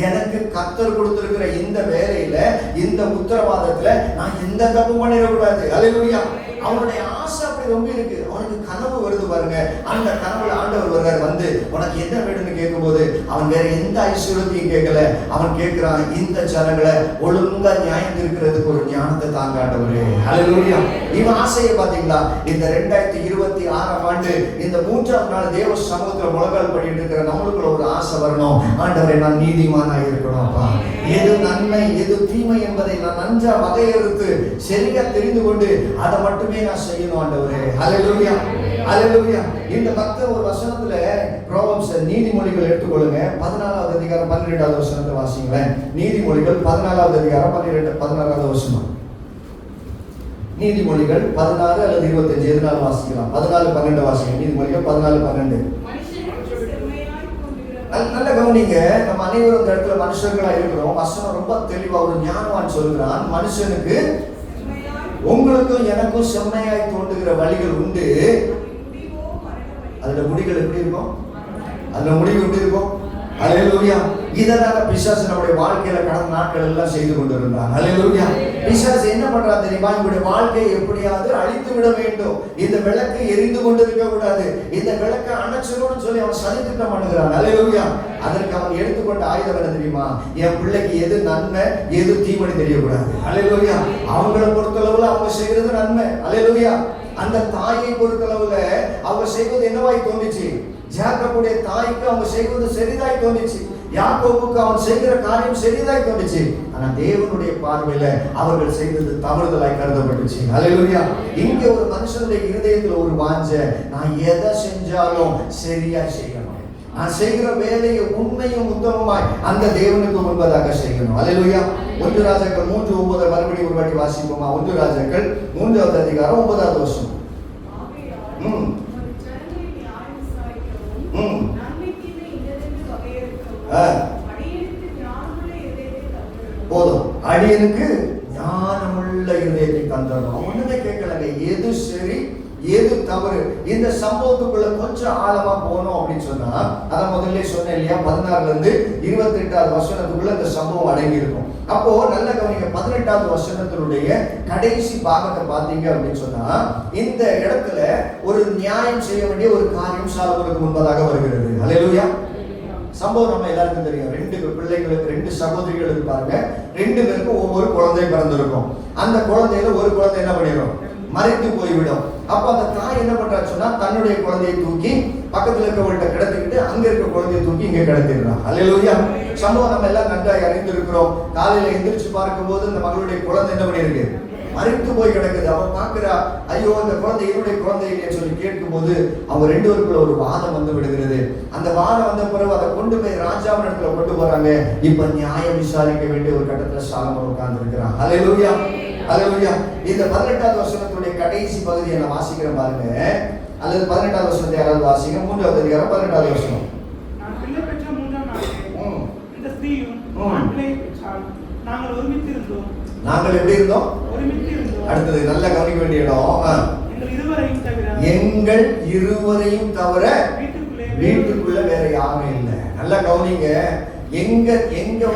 எனக்கு கர்த்தர் கொடுத்திருக்கிற இந்த வேலையில, இந்த உத்தரவாதத்துல நான் எந்த தப்பு பண்ணிடக்கூடாது. அல்லேலூயா. அவனுடைய ஆசை அப்படி ரொம்ப இருக்கு. அவனுக்கு கனவு வருது பாருங்க. அந்த கனவுல ஆண்டவர் வருவார். வந்து உனக்கு என்ன வேணும்னு கேட்கும் போது அவன் வேற எந்த ஐஸ்வர்யத்தையும் கேட்கல. அவன் கேட்கிறான், இந்த ஜனங்களை ஒழுங்கா நியாயம் இருக்கிறதுக்கு ஒரு ஞானத்தை தாங்க ஆண்டவரே. அல்லேலூயா. இவன் ஆசையை பாத்தீங்களா? இந்த 2026ஆம் ஆண்டு இந்த 3ஆம் நாள் தேவ சமூகத்துல முழங்கால் பண்ணிட்டு இருக்கிற நம்மளுக்குள்ள ஒரு ஆசை வரணும். ஆண்டவரே, நான் நீதிமானா இருக்கணும். அப்பா, எது நன்மை எது தீமை என்பதை நான் நன்றா வகையறுத்து சரியா தெரிந்து கொண்டு அதை மட்டுமே நான் செய்யணும் ஆண்டவரே. அல்லேலூயா. அல்லேலூயா. இந்த பக்தர் ஒரு வசனத்துல ப்ரோவர்ப்ஸ், நீதிமொழிகள் எடுத்துக்கொள்ளுங்க. 14வது அதிகாரம் 12வது வசனத்தை வாசிங்களேன். நீதிமொழிகள் 14வது அதிகாரம் 16வது வசனம். நீதிமொழிகள் 16 அல்லது 25 எதுனாலும் வாசிக்கலாம். 14-12 வாசிங்க. நீதிமொழிகள் 14-12. நல்ல கவனிங்க. நம்ம அனைவரும் இந்த இடத்துல மனுஷர்களா இருக்கிறோம். வசனம் ரொம்ப தெளிவா ஒரு ஞானவான் சொல்கிறான், மனுஷனுக்கு உங்களுக்கும் எனக்கும் செம்மையாய் தோன்றுகிற வழிகள் உண்டு. அதுல முடிகள் எப்படி இருக்கும்? அதுல முடிவு எப்படி இருக்கும்? அல்லேலூயா. இதனால பிசாசு நம்முடைய வாழ்க்கையில கடந்த நாட்கள் எல்லாம் செய்து கொண்டிருந்தான். அல்லேலூயா. பிசாசு என்ன பண்றான் தெரியுமா? இவருடைய வாழ்க்கையை எப்படியாவது அழித்து விட வேண்டும். இந்த விளக்கு எரிந்து கொண்டு இருக்க கூடாது, இந்த விளக்கை அணைச்சிடணும்னு சொல்லி அவன் சதித்திட்டம் பண்ணுகிறான். அல்லேலூயா. அதற்கு அவன் எடுத்துக்கொண்ட ஆயுதம் என்ன தெரியுமா? என் பிள்ளைக்கு எது நன்மை எது தீமை தெரியக்கூடாது. அல்லேலூயா. அவங்களை பொறுத்தளவுல அவங்க செய்யறது நன்மை. அல்லேலூயா. அந்த தாயை பொறுத்தளவுல அவங்க செய்வது என்னவாய் தோன்றிச்சு? ஜாக்கோபுடைய தாய்க்கு அவங்க செய்வது சரிதாய் தோன்றிச்சு. யாக்கோபுக்கு அவன் செய்கிற காரியம் சரிதாய் தோன்றிச்சு. ஆனா தேவனுடைய பார்வையில அவர்கள் செய்தது தவறுதலாய் கருதப்பட்டுச்சு. அல்லேலூயா. இங்க ஒரு மனுஷனுடைய இருதயத்துல ஒரு வாஞ்சை, நான் எதை செஞ்சாலும் சரியா செய்யணும், நான் செய்கிற வேலையை உண்மையும் உத்தமமாய் அந்த தேவனுக்கு முன்பதாக செய்யணும். அல்லேலூயா. 1 ராஜாக்கள் 3:9 மறுபடியும் ஒரு வாட்டி வாசிப்போமா? 1 ராஜாக்கள் 3வது அதிகாரம் 9வது வசனம். போதும். அடியனுக்கு ஞானமுள்ள இருதயத்தை தந்தரணும். ஒண்ணுமே கேட்கலங்க, எது சரி எது தவறு. இந்த சம்பவத்துக்குள்ள கொஞ்சம் ஆழமா போனோம் அப்படின்னு சொன்னா, அதான் முதல்ல சொன்னேன் இல்லையா, 16ல இருந்து 28வது வசனத்துக்குள்ள இந்த சம்பவம் அடங்கி இருக்கும். அப்போ நல்ல கவனிங்க, 18வது வசனத்தினுடைய கடைசி பாகத்தை பார்த்தீங்க அப்படின்னு சொன்னா, இந்த இடத்துல ஒரு நியாயம் செய்ய வேண்டிய ஒரு காரியம் சாலமோனுக்கு முன்பதாக வருகிறது. அல்லேலூயா. சம்பவம் நம்ம எல்லாருக்கும் தெரியும். 2 பிள்ளைகளுக்கு 2 சகோதரிகளுக்கு பாருங்க, 2 பேருக்கும் ஒவ்வொரு குழந்தை பிறந்திருக்கும். அந்த குழந்தையில ஒரு குழந்தை என்ன பண்ணிடும்? மறைத்து போய்விடும். அப்ப அந்த தாய் என்ன பண்றா சொன்னா, தன்னுடைய குழந்தையை தூக்கி பக்கத்துல இருக்கவங்கள்ட்ட கிடத்திக்கிட்டு அங்க இருக்க குழந்தையை தூக்கி இங்க கிடத்திடுறான். அல்லேலூயா. சம்பவம் நம்ம எல்லாம் நன்றாக அறிந்திருக்கிறோம். காலையில எந்திரிச்சு பார்க்கும் போது இந்த மகளுடைய குழந்தை என்ன பண்ணிருக்கு? மறித்து போய் கிடக்குது. அவன் பார்க்கிறா, ஐயோ இந்த குழந்தை என்னுடைய குழந்தை இல்லைன்னு சொல்லி கேட்கும்போது அவங்க ரெண்டு பேருக்குள்ள ஒரு வாதம் வந்து விடுகிறது. அந்த வாதம் வந்த பிறகு அதை கொண்டு போய் ராஜாவின் இடத்துல கொண்டு போறாங்க. இப்ப நியாயம் விசாரிக்க வேண்டிய ஒரு கட்டத்துல சாலமோன் உட்கார்ந்து இருக்கிறான். ஹல்லேலூயா, ஹல்லேலூயா. இந்த 18வது வசனத்துடைய கடைசி பகுதியை நான் வாசிக்கிறேன் பாருங்க. அல்லது 18வது வசனத்தை யாராவது வாசிங்க. 3வது அதிகாரம் 18வது வசனம். நான் பிள்ளை பெற்ற 3ஆம் நாளிலே இந்த ஸ்திரீயும் பிள்ளை பெற்றாள். நாங்கள் ஒருமித்திருந்தோம். நாங்கள் எப்படி இருந்தோம்? ஒருமித்திருந்தோம். அடுத்தது நல்ல கவனிக்க வேண்டிய இடம். எங்கள் இருவரையும் தவிர வீட்டுக்குள்ள வேற யாரும் இல்லை. நல்லா கவனிங்க. எங்க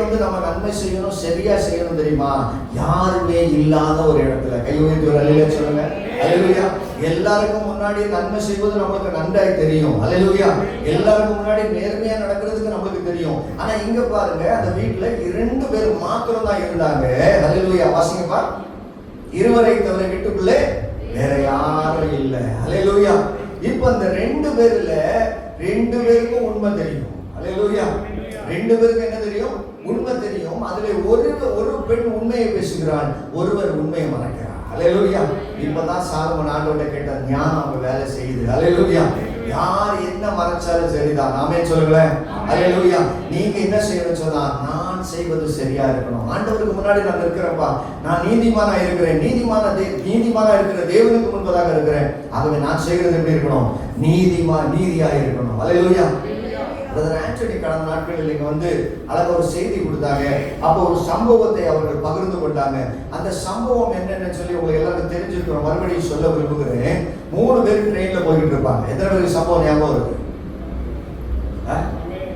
வந்து நம்ம நன்மை செய்யணும், சரியா செய்யணும் தெரியுமா? யாருமே இல்லாத ஒரு இடத்துல. கை உயர்த்தி ஒரு அல்லேலூயா சொல்லுங்க. அல்லேலூயா. எல்லாருக்கும் முன்னாடி நன்மை செய்வது நம்மளுக்கு நன்றாய் தெரியும். அல்லேலூயா. எல்லாருக்கும் முன்னாடி நேர்மையா நடக்கிறதுக்கு நம்மளுக்கு தெரியும். ஆனா இங்க பாருங்க, அந்த வீட்டுல 2 பேர் மாத்திரம் தான் இருந்தாங்க. அல்லேலூயா. வாசிங்கப்பா. இருவரை தவிர வீட்டுக்குள்ளே வேற யாரும் இல்லை. அல்லேலூயா. இப்ப அந்த 2 பேர்ல 2 பேருக்கும் உண்மை தெரியும். அல்லேலூயா. 2 பேருக்கு என்ன தெரியும்? உண்மை தெரியும். அதுல ஒரு பெண் உண்மையை பேசுகிறாள், ஒருவர் உண்மையை மறைக்கிறார். அல்லேலூயா. இப்பதான் சாலமோன் ஆண்டவர்கிட்ட கேட்ட ஞானம் அவங்க வேலை செய்யுது. அல்லேலூயா. யார் என்ன மறைச்சாலும் சரிதான். ஆமென் சொல்லுங்களேன். அல்லேலூயா. நீங்க என்ன செய்யணும்னு சொன்னா, நான் செய்வது சரியா இருக்கணும். ஆண்டவருக்கு முன்னாடி நான் இருக்கிறப்பா, நான் நீதிமானா இருக்கிறேன். நீதிமானா இருக்கிற தேவனுக்கு முன்பதாக இருக்கிறேன். ஆகவே நான் செய்கிறது எப்படி இருக்கணும்? நீதியா இருக்கணும். அல்லேலூயா. பிரதர் ஆண்டனி கடந்த நாட்களில் இங்க வந்து அழகாக ஒரு செய்தி கொடுத்தாங்க. அப்போ ஒரு சம்பவத்தை அவர்கள் பகிர்ந்து கொண்டாங்க. அந்த சம்பவம் என்னன்னு சொல்லி உங்களுக்கு எல்லாருக்கும் தெரிஞ்சிருக்கிற மறுபடியும் சொல்ல விரும்புகிறேன். 3 பேர் ட்ரெயின்ல போயிட்டு இருப்பாங்க. எத்தனை பேருக்கு சம்பவம் ஞாபகம் இருக்கு?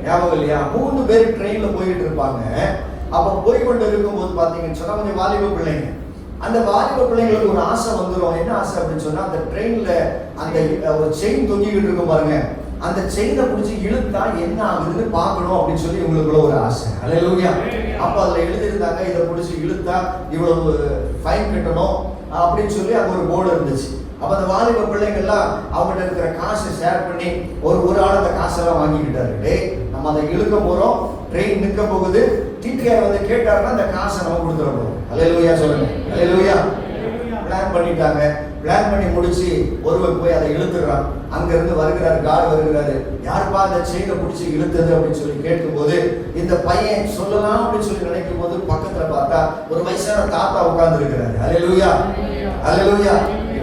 ஞாபகம் இல்லையா? 3 பேர் ட்ரெயின்ல போயிட்டு இருப்பாங்க. அப்ப போய்கொண்டு இருக்கும்போது பாத்தீங்கன்னு சொன்னா கொஞ்சம் வாலிப பிள்ளைங்க. அந்த வாலிப பிள்ளைங்களுக்கு ஒரு ஆசை வந்துடும். என்ன ஆசை அப்படின்னு சொன்னா, அந்த ட்ரெயின்ல அந்த ஒரு செயின் தொங்கிக்கிட்டு இருக்கும் பாருங்க, அந்த செயினை பிடிச்சி இழுத்தா என்ன ஆகுதுன்னு பார்க்கணும் அப்படின்னு சொல்லி இவங்களுக்குள்ள ஒரு ஆசை. அல்லேலூயா. அப்ப அதுல எழுதியிருந்தாங்க, இதை பிடிச்சி இழுத்தா இவ்வளவு ஃபைன் கட்டணும் அப்படின்னு சொல்லி அங்க ஒரு போர்டு இருந்துச்சு. அப்ப அந்த வாலிப பிள்ளைங்கள்லாம் அவங்ககிட்ட இருக்கிற காசை ஷேர் பண்ணி ஒரு ஆள் அந்த காசெல்லாம் வாங்கிக்கிட்டாரு. டேய், நம்ம அதை இழுக்க போறோம், ட்ரெயின் நிற்க போகுது, டிடிஆர் வந்து கேட்டாருன்னா அந்த காசை நம்ம கொடுத்துட போறோம். அல்லேலூயா சொல்லுங்க. அல்லேலூயா. பிளான் பண்ணிட்டாங்க. பிளான் பண்ணி முடிச்சு ஒருவர் போய் அதை இழுத்துறான். அங்க இருந்து வருகிறாரு, கார்டு வருகிறாரு. யாருப்பா அந்த செயினை பிடிச்சி இழுத்தது அப்படின்னு சொல்லி கேட்கும்போது, இந்த பையன் சொல்லலாம் அப்படின்னு சொல்லி நினைக்கும் போது பக்கத்துல பார்த்தா ஒரு வயசான தாத்தா உட்கார்ந்து இருக்கிறாரு. அல்லேலூயா, அல்லேலூயா.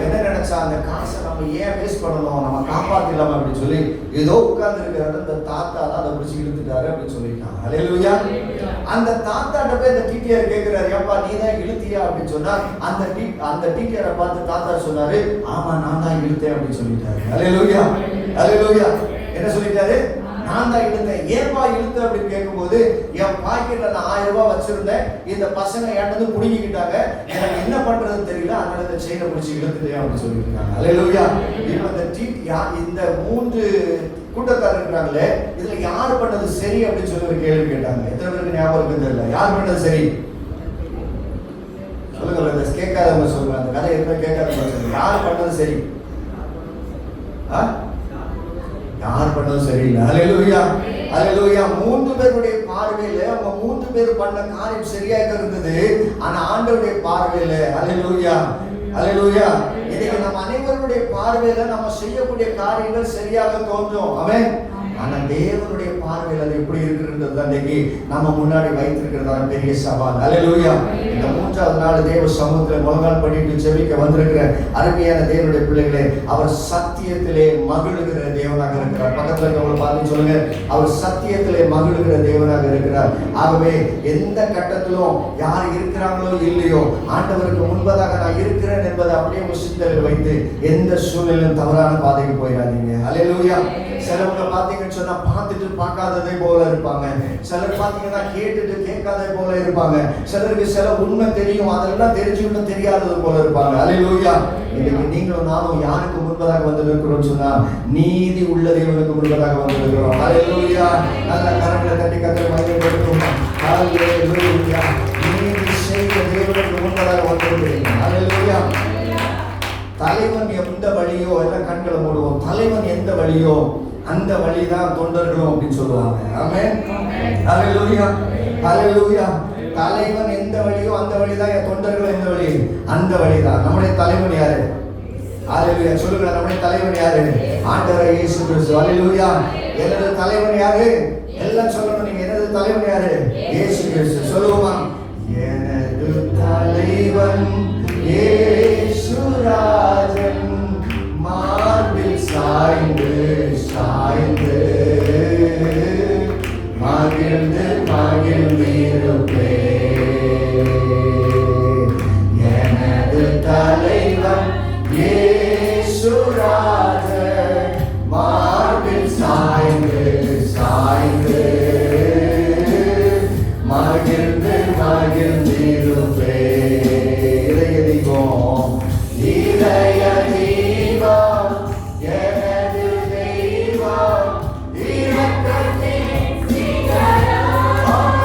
என்ன நினைச்சா, அந்த காசை நம்ம ஏன் வேஸ்ட் பண்ணணும், நம்ம காப்பாத்திடலாம் அப்படின்னு சொல்லி ஏதோ உட்கார்ந்து இருக்கிறாரு. அந்த தாத்தா தான் அதை பிடிச்சி இழுத்துட்டாரு அப்படின்னு சொல்லிட்டான். அல்லேலூயா. அந்த தாத்தாட்ட போய் அந்த டிடிஆர் கேட்கிறாரு, ஏப்பா நீ தான் இழுத்தியா அப்படின்னு சொன்னா, அந்த டிடிஆரை பார்த்து தாத்தா சொன்னாரு, ஆமா நான் தான் இழுத்தேன் அப்படின்னு சொல்லிட்டாரு. அல்லேலூயா, அல்லேலூயா. என்ன சொல்லிட்டாரு? நான் தான் இழுத்தேன். ஏன்பா இழுத்த அப்படின்னு கேட்கும்போது, என் பாக்கெட்ல நான் 1000 ரூபாய் வச்சிருந்தேன், இந்த பசங்க ஏட்டது புடிங்கிக்கிட்டாங்க, எனக்கு என்ன பண்றதுன்னு தெரியல, அதனால இந்த செயினை பிடிச்சி இழுத்துட்டேன் அப்படின்னு சொல்லியிருக்காங்க. அல்லேலூயா. இந்த 3 கூட்டத்தார் இருக்கிறாங்களே, இதுல யார் பண்ணது சரி அப்படின்னு சொல்லி ஒரு கேள்வி கேட்டாங்க. எத்தனை பேருக்கு ஞாபகம் இருக்குன்னு தெரியல. யார் பண்ணது சரி சொல்லுங்க. கேட்காதவங்க சொல்லுங்க. அந்த கதை எதுவுமே கேட்காதவங்க சொல்லுங்க. யார் பண்ணது சரி? யார் பண்ணதும் சரியில்லை. அல்லேலூயா, அல்லேலூயா. 3 பேருடைய பார்வையில அவங்க 3 பேர் பண்ண காரியம் சரியாக இருந்தது. ஆனா ஆண்டவருடைய பார்வையில, அல்லேலூயா, அல்லேலூயா, இன்னைக்கு நம்ம அனைவருடைய பார்வையில நம்ம செய்யக்கூடிய காரியங்கள் சரியாக தோன்றும். ஆமென். ஆனா தேவனுடைய பார்வையில் அது எப்படி இருக்குன்றது அன்னைக்கு நம்ம முன்னாடி வைத்திருக்கிறதான பெரிய சவால். அல்லேலூயா. இந்த 3வது நாள் தேவ சமூகத்தில் முழங்கால் பண்ணிட்டு ஜெபிக்க வந்திருக்கிற அருமையான தேவனுடைய பிள்ளைகளே, அவர் சத்தியத்திலே மகிழுகிற தேவனாக இருக்கிறார். பக்கத்துல இருக்கவங்களை பார்த்து சொல்லுங்க, அவர் சத்தியத்திலே மகிழுகிற தேவனாக இருக்கிறார். ஆகவே எந்த கட்டத்திலும் யார் இருக்கிறாங்களோ இல்லையோ, ஆண்டவருக்கு முன்பதாக நான் இருக்கிறேன் என்பதை அப்படியே உங்க சிந்தனையில் வைத்து எந்த சூழ்நிலையும் தவறான பாதைக்கு போயிடாதீங்க. அல்லேலூயா. சிலவங்க பாத்தீங்கன்னு சொன்னா பார்த்துட்டு பார்க்காததை போல இருப்பாங்க. சிலர் பாத்தீங்கன்னா கேட்டுட்டு கேட்காததை போல இருப்பாங்க. சிலருக்கு சில உண்மை தெரியும், அதெல்லாம் தெரிஞ்சுக்கிட்டு தெரியாதது போல இருப்பாங்க. அல்லேலூயா. இன்னைக்கு நீங்களும் நானும் யாருக்கு முன்பதாக வந்து இருக்கிறோம் சொன்னா, நீதி உள்ள தேவனுக்கு முன்பதாக வந்து இருக்கிறோம். அல்லேலூயா. நல்ல கரங்களை தட்டி கத்தரை மகிமைப்படுத்தும். அல்லேலூயா. நீதி செய்த தேவனுக்கு முன்பதாக வந்து இருக்கிறீங்க. அல்லேலூயா. தலைவன் எந்த வழியோ, எல்லாம் கண்களை மூடுவோம். தலைவன் எந்த வழியோ அந்த வழிதான் தொண்டர்களும் அப்படின்னு சொல்லுவாங்க. ஆமென். அல்லேலூயா, அல்லேலூயா. தலைவன் எந்த வழியோ அந்த வழிதான், என் தொண்டர்கள் எந்த வழி அந்த வழிதான். நம்முடைய தலைவன் யாரு? ஹalleluya. சொல்லுங்க, நம்முடைய தலைவன் யாரு? ஆண்டவர் இயேசு கிறிஸ்து. ஹalleluya. எனது தலைவன் யாரு? எல்லாம் சொல்லணும். நீங்க எனது தலைவன் யாரு? இயேசு கிறிஸ்து. சொல்லுவோமா? எனது தலைவன் இயேசுராஜன் மார்பில் சாய்ந்து சாய்ந்து மகிழ்ந்து மகிழ்ந்திருப்பே. எனது தலைவன் இயேசுராஜன் மார்பில் சாய்ந்து சாய்ந்து மகிழ்ந்து மகிழ்ந்திருப்பே. இதய தீபம் இதய தீபம் எனது தெய்வம் இரக்கத்தின் சிகரம்.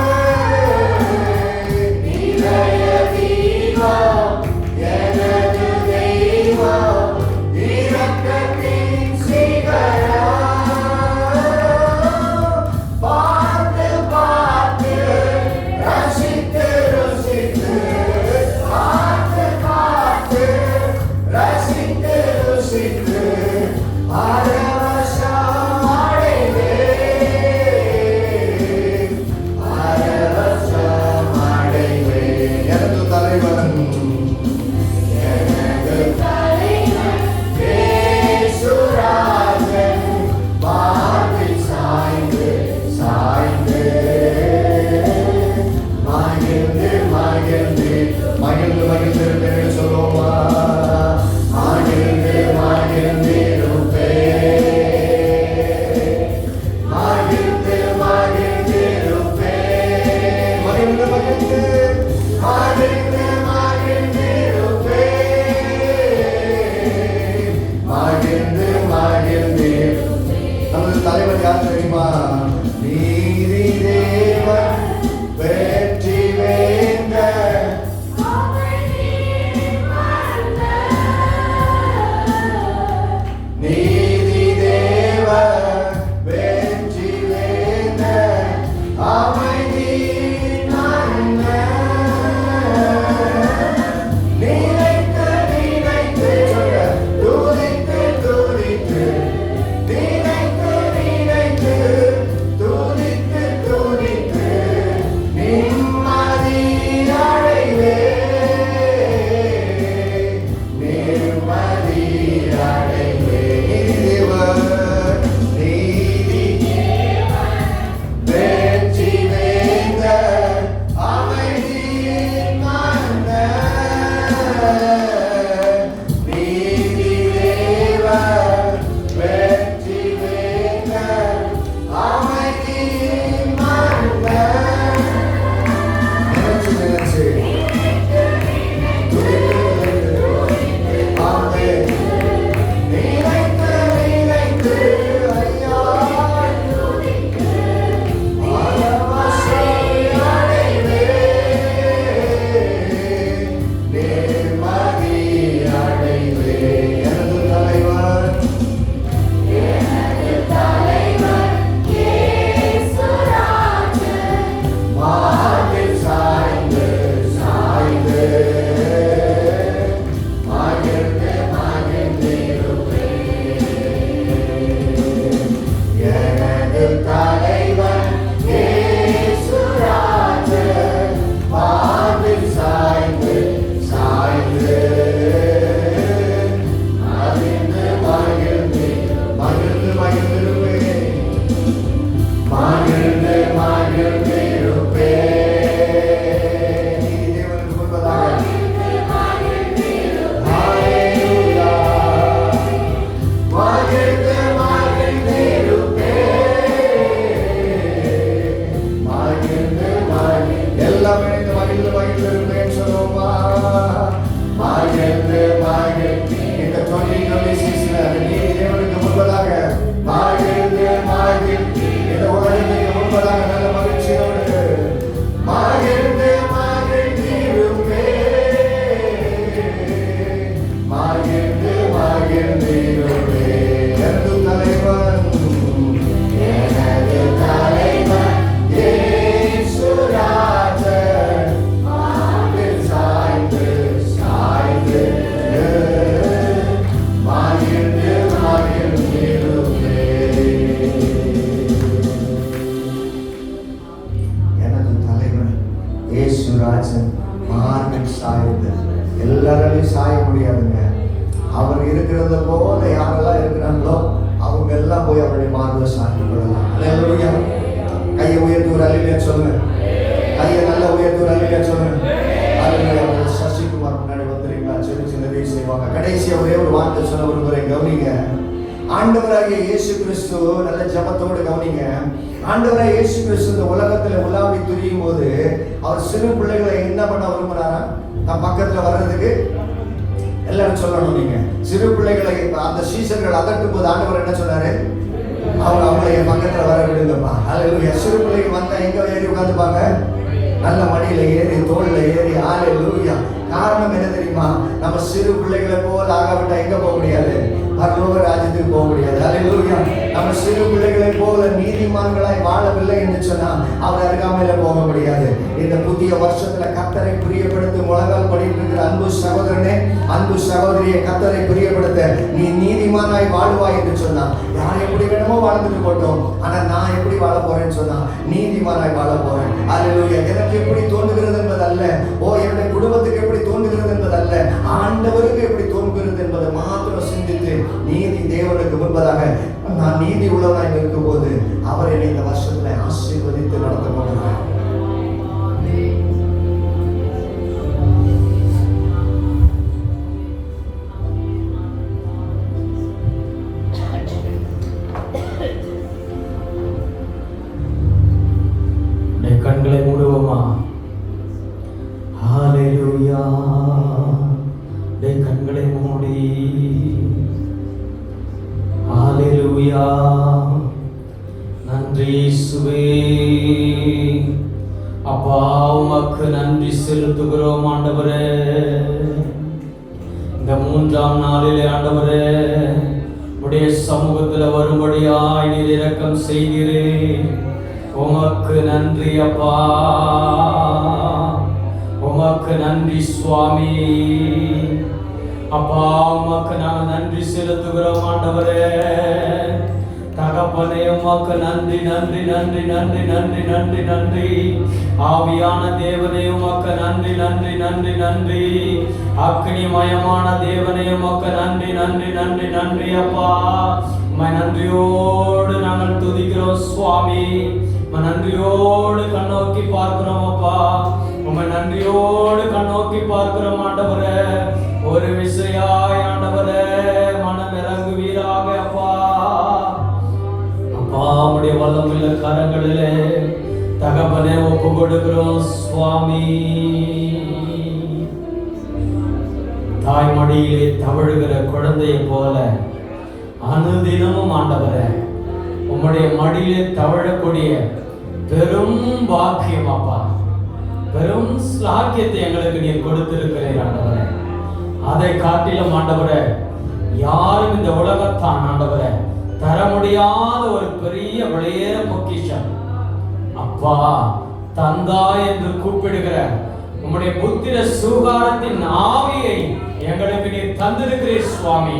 இதய தீபம் எனது தெய்வம் இரக்கத்தின் சிகரம். பார்த்து பார்த்து ரசித்து ருசித்து பார்த்து பார்த்து ரசித்து ருசித்து பரவசம் அடைவேன், பரவசம் அடைவேன். எனது தலைவன் எனது தலைவன் இயேசுராஜன் மார்பில் சாய்ந்து சாய்ந்து மகிழ்ந்து மகிழ்ந்து மகிழ்ந்து மகிழ்ந்திருப்பேன். சொல்லுவோமா? மகிழ்ந்து மகிழ்ந்திருப்பேன், மகிழ்ந்து மகிழ்ந்திருப்பேன், மகிழ்ந்து மகிழ்ந்து மகிழ்ந்து மகிழ்ந்திருப்பேன், மகிழ்ந்து மகிழ்ந்து. நமது தலைவர் யார் தெரியுமா? நீதி தேவன் வெற்றி வேந்தர் நீதி தேவன் வெற்றி வேந்தர் அமைதி நினைத்து நினைத்து துதித்து துதித்து நினைத்து நினைத்து ஆண்டவராகிய இயேசு கிறிஸ்து, நல்ல ஜபத்தோடு கவனிங்க, ஆண்டவராகிய இயேசு கிறிஸ்து இந்த உலகத்துல உலாவி துரியும் போது அவர் சிறு பிள்ளைகளை என்ன பண்ண விரும்புறாரா? நான் பக்கத்துல வர்றதுக்கு எல்லாரும் சொல்லணும். நீங்க சிறு பிள்ளைகளை அந்த சீசர்கள் அதட்டும் போது ஆண்டவர் என்ன சொன்னாரு? அவங்களை என் பக்கத்துல வர விடுங்கப்பா. ஹல்லேலூயா. சிறு பிள்ளைகள் வந்தா எங்க ஏறி உட்காந்துப்பாங்க? நல்ல மடியில ஏறி, தோல்ல ஏறி. ஹல்லேலூயா. காரணம் என்ன தெரியுமா? நம்ம சிறு பிள்ளைகளை போல ஆகாவிட்டா எங்க போக முடியாது? பரலோக ராஜ்யத்துக்கு போக முடியாது. ஹல்லேலூயா. நம்ம சிறு பிள்ளைகளை போல நீதிமான்களாய் வாழவில்லை என்று சொன்னா அவர் அருகாமையில போக முடியாது. இந்த புதிய வருஷத்துல கர்த்தரை பிரியப்படுத்த முழங்கால் படிட்டு இருக்கிற அன்பு சகோதரனே, அன்பு சகோதரியை, கர்த்தரை பிரியப்படுத்த நீ நீதிமானாய் வாழ்வாய் என்று சொன்னா, யார் எப்படி வேணுமோ வாழ்ந்துட்டு போட்டோம், ஆனா நான் எப்படி வாழ போறேன்னு சொன்னா நீதிமானாய் வாழ போறேன். ஹல்லேலூயா. எனக்கு எப்படி தோன்றுகிறது என்பது அல்ல, என்னுடைய குடும்பத்துக்கு எப்படி தோன்றுகிறது என்பது அல்ல, ஆண்டவருக்கு எப்படி தோன்றுகிறது என்பதை மாத்திரம் சிந்தித்து நீதி தேவனுக்கு முன்பதாக நான் நீதி உள்ளவனாய் இருக்கும் போது அவர் என்னை இந்த வருஷத்துல ஆசீர்வதித்து நடத்த போகிறார். கண்களை மூடுவோமா? ஹல்லேலூயா. கண்களை மூடி ஹல்லேலூயா. நன்றி இயேசுவே. அப்பா உமக்கு நன்றி செலுத்துகிறோம் ஆண்டவரே. இந்த 3ஆம் நாளிலே ஆண்டவரே உடைய சமூகத்தில் வரும்படியாய் நீர் இரக்கம் செய்கிறே. உமக்கு நன்றி அப்பா, உமக்கு நன்றி சுவாமி. அப்பா உமக்கு நாங்கள் நன்றி செலுத்துகிறோம் ஆண்டவரே. தகப்பனே உமக்கு நன்றி நன்றி நன்றி நன்றி நன்றி நன்றி நன்றி. ஆவியான தேவனே உமக்கு நன்றி நன்றி நன்றி நன்றி. அக்னிமயமான தேவனே உமக்கு நன்றி நன்றி நன்றி நன்றி அப்பா. உம்மை நன்றியோடு நாங்கள் துதிக்கிறோம் சுவாமி. நன்றியோடு கண்ணோக்கி பார்க்கிறோம் அப்பா. உம்மை நன்றியோடு கண்ணோக்கி பார்க்கிறோம் ஆண்டவரே. ஒரு விசையாய் ஆண்டவரே மனம் இறங்குவீராக அப்பா. அப்பா உம்முடைய வல்லமையுள்ள கரங்களிலே தகப்பனே ஒப்பு கொடுக்கிறோம் சுவாமி. தாய்மடியிலே தவழுகிற குழந்தையை போல அனுதினமும் ஆண்டவரே உம்முடைய மடியிலே தவழக்கூடிய பெரும் பாக்கியம் அப்பா, பெரும் ஸ்லாக்கியத்தை எங்களுக்கு நீர் கொடுத்திருக்கிறீர் ஆண்டவரே. அதை காட்டிலும் ஆண்டவரே யாரும் இந்த உலகத்தான் ஆண்டவரே தர முடியாத ஒரு பெரிய வெளியேற பொக்கிஷம் அப்பா. தந்தா என்று கூப்பிடுகிற உம்முடைய புத்திர சுகாரத்தின் ஆவியை எங்களுக்கு நீர் தந்திருக்கிறீர் சுவாமி.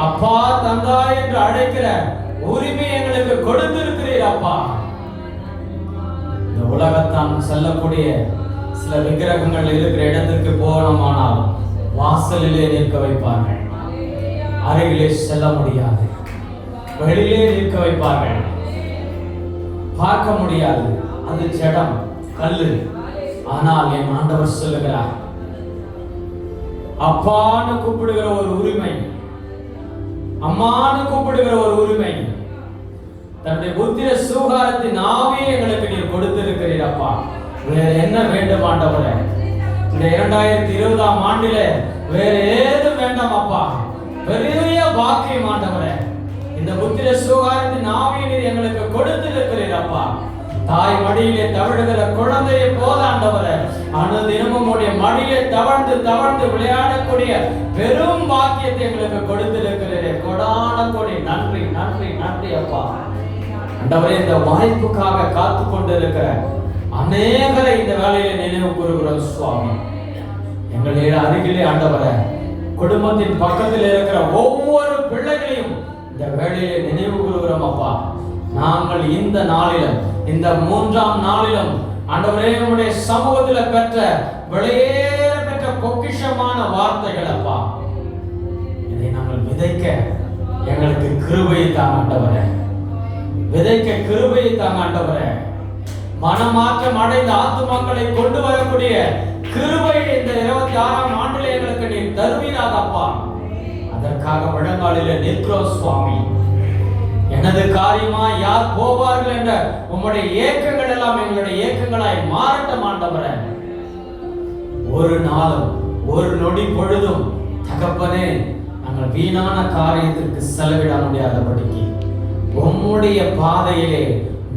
அப்பா தந்தா என்று அழைக்கிற உரிமை எங்களுக்கு கொடுத்திருக்கிறீர் அப்பா. இந்த உலகத்தான் செல்லக்கூடிய சில விக்கிரகங்கள் இருக்கிற இடத்திற்கு போனோமானால் வாசலிலே நிற்க வைப்பார்கள், அருகிலே செல்ல முடியாது, வெளியிலே நிற்க வைப்பார்கள், பார்க்க முடியாது, அது ஜடம் கல்லு. ஆனால் என் ஆண்டவர் சொல்லுகிறார், அப்பான்னு கூப்பிடுகிற ஒரு உரிமை, அம்மான்னு கூப்பிடுகிற ஒரு உரிமை, தன்னுடைய புத்திர சுகாரத்தின் ஆவியை எங்களுக்கு நீர் கொடுத்திருக்கிறீர் அப்பா. வேற என்ன வேண்டும் ஆண்டவரே? இந்த 2020ஆம் ஆண்டிலே வேற ஏதும் வேண்டாம் அப்பா. பெரிய பாக்கியம் ஆண்டவரே. இந்த புத்திர சுகாரத்தின் ஆவியை நீர் எங்களுக்கு கொடுத்திருக்கிறீர் அப்பா. தாய் மடியிலே தவழுகிற குழந்தையை போல ஆண்டவரே அனுதினமும் உடைய மடியிலே தவழ்ந்து தவழ்ந்து விளையாடக்கூடிய பெரும் பாக்கியத்தை எங்களுக்கு கொடுத்திருக்கிறீரே. கொடான கொடி நன்றி நன்றி நன்றி அப்பா. ஆண்டவரே இந்த வாய்ப்புக்காக காத்து கொண்டிருக்கிற அநேகரை இந்த வேலையில நினைவு கூறுகிறோம் சுவாமி. எங்களுடைய அருகிலே ஆண்டவரே குடும்பத்தின் பக்கத்தில் இருக்கிற ஒவ்வொரு பிள்ளைகளையும் இந்த வேலையிலே நினைவு கூறுகிறோம் அப்பா. நாங்கள் இந்த நாளிலும் இந்த 3ஆம் நாளிலும் ஆண்டவரே உம்முடைய சமூகத்தில் பெற்ற வெளியேற பெற்ற பொக்கிஷமான வார்த்தைகள் அப்பா, இதை நாங்கள் விதைக்க எங்களுக்கு கிருபையை தாங்க ஆண்டவரே. விதைக்க கிருபையை தாங்க ஆண்டவரே. மனமாற்றம் அடைந்த ஆத்துமாக்களை கொண்டு வரக்கூடிய கிருபையை இந்த 26ஆம் ஆண்டிலே எங்களுக்கு நீ தருவீராக அப்பா. அதை அதற்காக முழங்காலில் நிற்கிறோம் சுவாமி. எனது காரியமா யார் போவார்கள் என்ற உம்முடைய ஏக்கங்கள் எல்லாம் எங்களுடைய ஏக்கங்களாய் மாறட்டும் ஆண்டவரே. ஒரு நாளும் ஒரு நொடி பொழுதும் தகப்பனே நாங்கள் வீணான காரியத்திற்கு செலவிட முடியாதபடிக்கு உம்முடைய பாதையிலே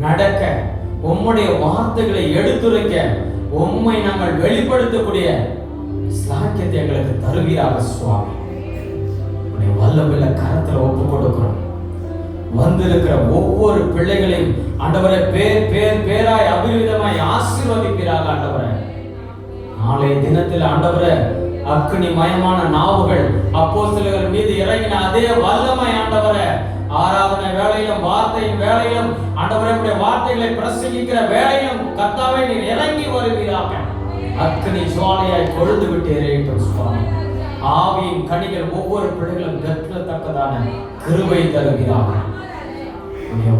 நடக்க, உம்முடைய வார்த்தைகளை எடுத்துரைக்க, உம்மை நாங்கள் வெளிப்படுத்தக்கூடிய சாக்கியத்தை எங்களுக்கு தருவீராக சுவாமி. உடைய வல்லமையுள்ள கரத்துல ஒப்பு கொடுக்கிறோம். வந்திருக்கிற ஒவ்வொரு பிள்ளைகளையும் ஆண்டவரை பேராய் அபிவிதமாய் ஆசீர்வதிப்பீராக ஆண்டவரை. நாளைய தினத்தில் ஆண்டவரை அக்னி மயமான நாவுகள் அப்போஸ்தலர்கள் மீது இறங்கின அதே வல்லமை ஆண்டவரை ஆராதனை வேளையிலும் வார்த்தையின் வேளையிலும் ஆண்டவருடைய வார்த்தைகளை பிரசங்கிக்கிற வேளையிலும் கர்த்தாவே நீர் இறங்கி வருவீராக. அக்னி ஜுவாலையாய் கொழுந்து விட்டு எரியட்டும் சுவாமி. ஆவியின் கனிகள் ஒவ்வொரு பிள்ளைகளும் பெற்றத்தக்கதான கிருபை தருவீராக.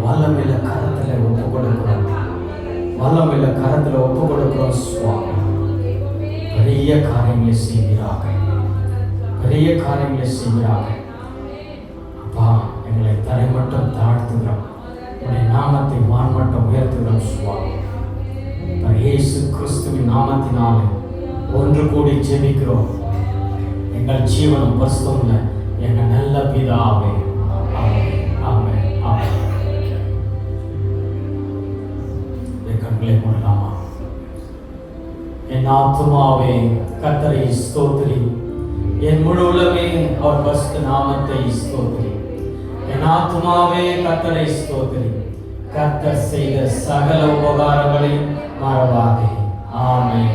வல்லமையில கரத்துல ஒப்பு கொடுக்கிறோம். வல்லமையில கரத்துல ஒப்பு கொடுக்கிறோம் சுவாமி. பெரிய காரியங்களை செய்வீராக. பெரிய காரியங்களை செய்வீராக. அப்பா எங்களை தரை மட்டும் தாழ்த்துகிறோம். உடைய நாமத்தை வான் மட்டும் உயர்த்துகிறோம் சுவாமி. இயேசு கிறிஸ்துவின் நாமத்தினாலே ஒன்று கூடி ஜெபிக்கிறோம். எங்கள் ஜீவனம் பரிசுத்தமுள்ள எங்கள் நல்ல பிதாவே. ஆமென், ஆமென், ஆமென். கண்களை மூடலாமா? என் ஆத்துமாவே கர்த்தரை ஸ்தோத்திரி, என் முழு உலகமே அவர் பரிசுத்த நாமத்தை ஸ்தோத்திரி. என் ஆத்துமாவே கர்த்தரை ஸ்தோத்திரி, கர்த்தர் செய்த சகல உபகாரங்களையும் மறவாதே. ஆமென்.